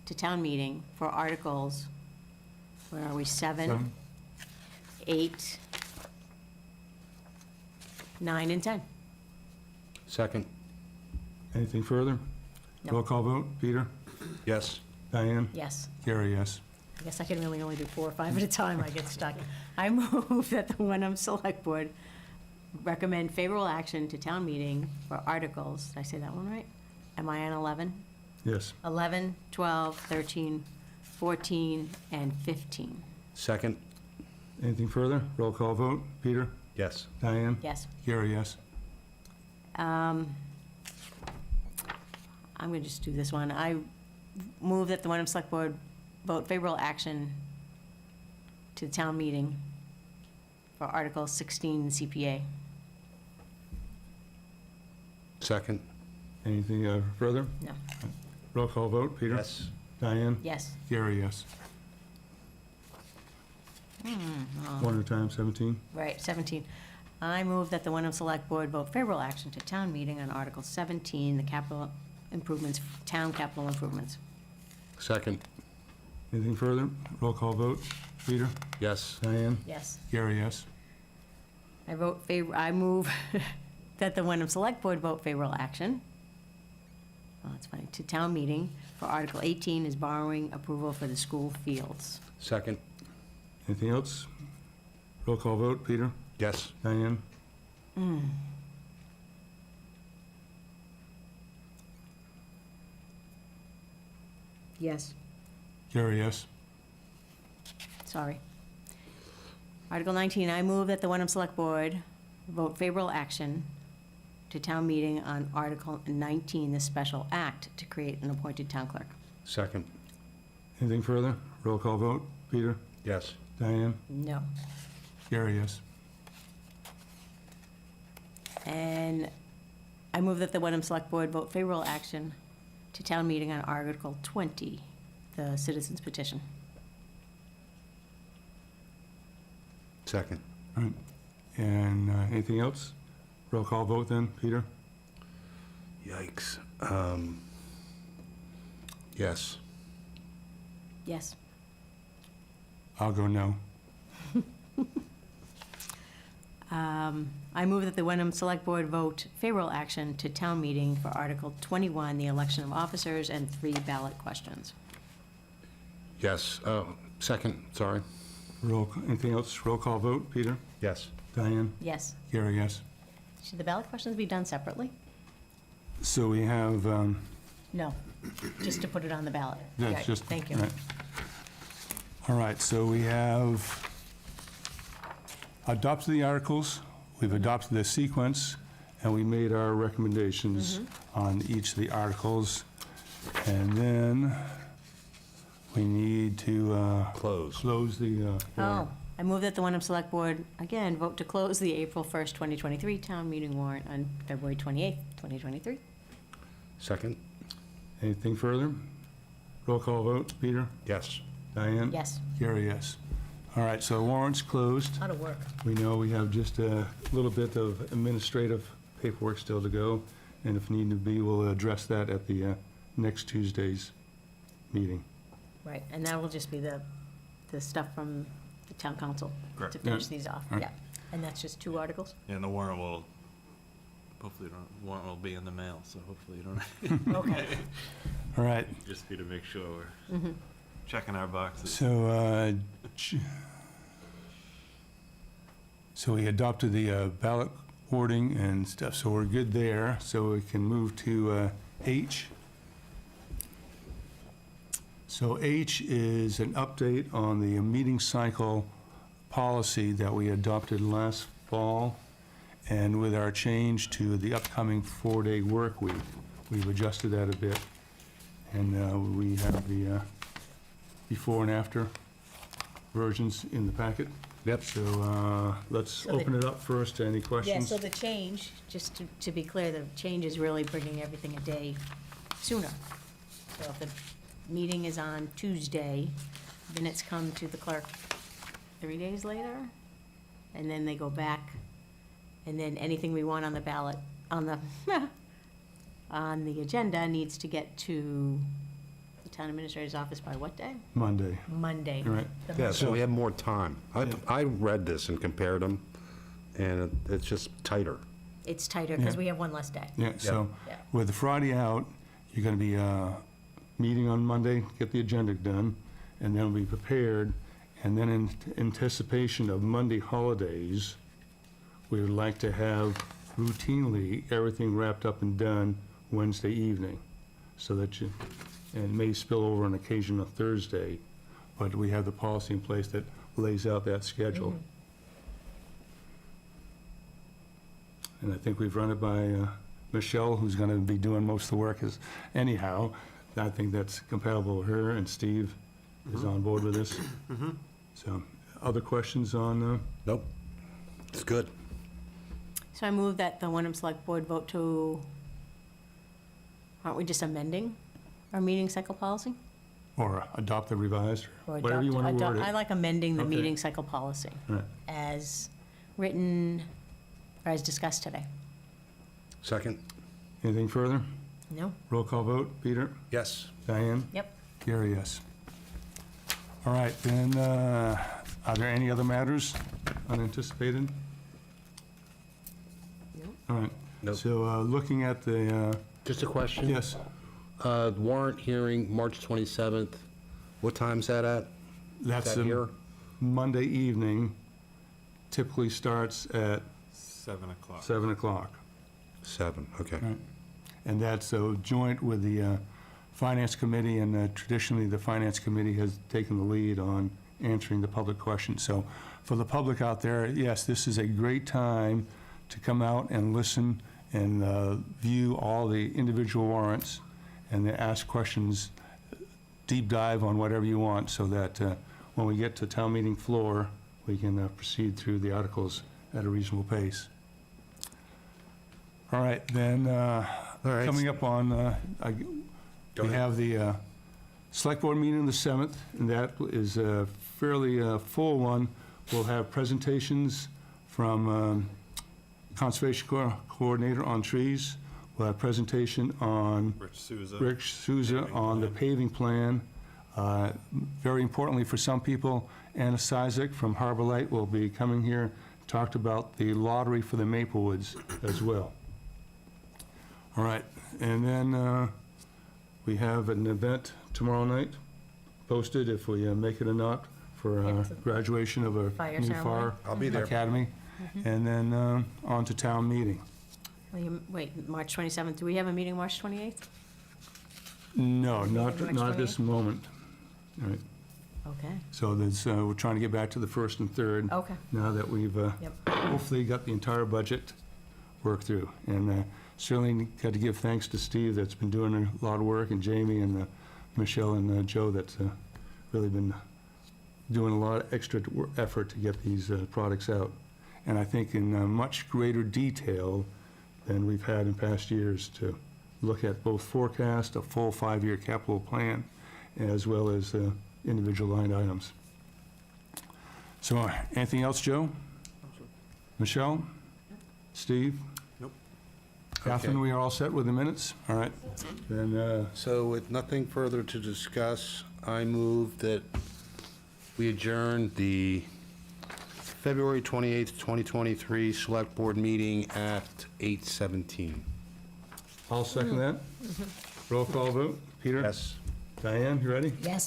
to town meeting for Articles, where are we, 7, 8, 9, and 10. Second, Anything further? No. Roll call vote, Peter? yes. Diane? Yes. Gary, yes. I guess I can really only do 4 or 5 at a time, I get stuck. I move that the Wenham Select Board recommend favorable action to town meeting for Articles, did I say that one right? Am I on 11? Yes. 11, 12, 13, 14, and 15. Second, Anything further? Roll call vote, Peter? yes. Diane? Yes. Gary, yes. I'm going to just do this one. I move that the Wenham Select Board vote favorable action to the town meeting for Article 16 CPA. Second, Anything further? No. Roll call vote, Peter? yes. Diane? Yes. Gary, yes. One at a time, 17. Right, 17. I move that the Wenham Select Board vote favorable action to town meeting on Article 17, the capital improvements, town capital improvements. Second, Anything further? Roll call vote, Peter? yes. Diane? Yes. Gary, yes. I move that the Wenham Select Board vote favorable action, oh, that's funny, to town meeting for Article 18 is borrowing approval for the school fields. Second, Anything else? Roll call vote, Peter? yes. Diane? Yes. Gary, yes. Sorry. Article 19, I move that the Wenham Select Board vote favorable action to town meeting on Article 19, the special act to create an appointed town clerk. Second, Anything further? Roll call vote, Peter? yes. Diane? No. Gary, yes. And I move that the Wenham Select Board vote favorable action to town meeting on Article 20, the citizens petition. Second. All right. And anything else? Roll call vote then, Peter? Yikes. Yes. Yes. I'll go no. I move that the Wenham Select Board vote favorable action to town meeting for Article 21, the election of officers, and 3 ballot questions. Yes. Second, sorry. Anything else? Roll call vote, Peter? Yes. Diane? Yes. Gary, yes. Should the ballot questions be done separately? So we have, No, just to put it on the ballot. that's Okay, just. Thank you. right. All right, so we have adopted the articles, we've adopted the sequence, and we made our recommendations on each of the articles. And then we need to Close. close the Oh, warrant. I move that the Wenham Select Board, again, vote to close the April 1st, 2023 town meeting warrant on February 28th, 2023. Second. Anything further? Roll call vote, Peter? Yes. Diane? Yes. Gary, yes. All right, so warrant's closed. Lot of work. We know we have just a little bit of administrative paperwork still to go, and if need to be, we'll address that at the next Tuesday's meeting. Right, and that will just be the stuff from the town council Correct. to finish Yeah. these off. Right. Yeah, and that's just 2 articles? And the warrant will, hopefully, warrant will be in the mail, so hopefully you don't, Okay. All right, just need to make sure we're checking our boxes. so, so we adopted the ballot wording and stuff, so we're good there. So we can move to H. So H is an update on the meeting cycle policy that we adopted last fall. And with our change to the upcoming 4-day work week, we've adjusted that a bit. And we have the before and after versions in the packet. Yep. So let's So the- open it up first to any Yeah, questions. so the change, just to be clear, the change is really bringing everything a day sooner. So if the meeting is on Tuesday, minutes come to the clerk 3 days later, and then they go back, and then anything we want on the ballot, on the, on the agenda needs to get to the town administrator's office by what day? Monday, Monday. right? The Yeah, so we Monday. have more time. I read this and compared them, and it's just tighter. It's tighter because Yeah. we have one less day. Yeah, so Yeah. with the Friday out, you're gonna be meeting on Monday, get the agenda done, and then we'll be prepared. And then in anticipation of Monday holidays, we would like to have routinely everything wrapped up and done Wednesday evening, so that you, and it may spill over on occasion on Thursday, but we have the policy in place that lays out that schedule. And I think we've run it by Michelle, who's gonna be doing most of the work anyhow. I think that's compatible with her, and Steve is on board with this. So, other questions on, Nope. It's good. So I move that the Wenham Select Board vote to, aren't we just amending our meeting cycle policy? or adopt the revised, Or or whatever you wanna word I it. like amending the Okay. meeting cycle policy Right. as written, or as discussed today. Second? Anything further? No? Roll call vote, Peter? Yes. Diane? Yep. Gary, yes. All right, then, are there any other matters unanticipated? No. All right. Nope. So, looking at the, Just a question? yes, Warrant hearing, March 27th. What time's that at? that's That here? Monday evening, typically starts at 7 o'clock. 7 o'clock. 7, okay. Right. And that's joint with the Finance Committee, and traditionally, the Finance Committee has taken the lead on answering the public questions. So for the public out there, yes, this is a great time to come out and listen and view all the individual warrants and then ask questions, deep dive on whatever you want, so that when we get to town meeting floor, we can proceed through the articles at a reasonable pace. All right, then, right. coming up on, we have the Select Board meeting on the 7th, and that is a fairly full one. We'll have presentations from Conservation Coordinator on trees. We'll have presentation on Rick Souza on the paving plan. Very importantly for some people, Anna Sizek from Harbor Light will be coming here, talked about the lottery for the Maplewoods as well. All right, and then we have an event tomorrow night posted, if we make it or not, for graduation of a Fire new ceremony. fire academy. And then on to town meeting. Wait, March 27th, do we have a meeting March 28th? No, not March at this moment. All right, Okay, so there's, we're trying to get back to the 1st and 3rd. okay. Now that we've Yep. hopefully got the entire budget worked through. And certainly got to give thanks to Steve that's been doing a lot of work, and Jamie and Michelle and Joe that's really been doing a lot of extra effort to get these products out. And I think in much greater detail than we've had in past years, to look at both forecast, a full 5-year capital plan, as well as individual line items. So anything else, Joe? Michelle? Steve? Nope. Catherine, Okay. we are all set with the minutes? All right. Then, So with nothing further to discuss, I move that we adjourn the February 28th, 2023 Select Board meeting at 8:17. I'll second that. Roll call vote. Peter? Yes. Diane, you ready? Yes.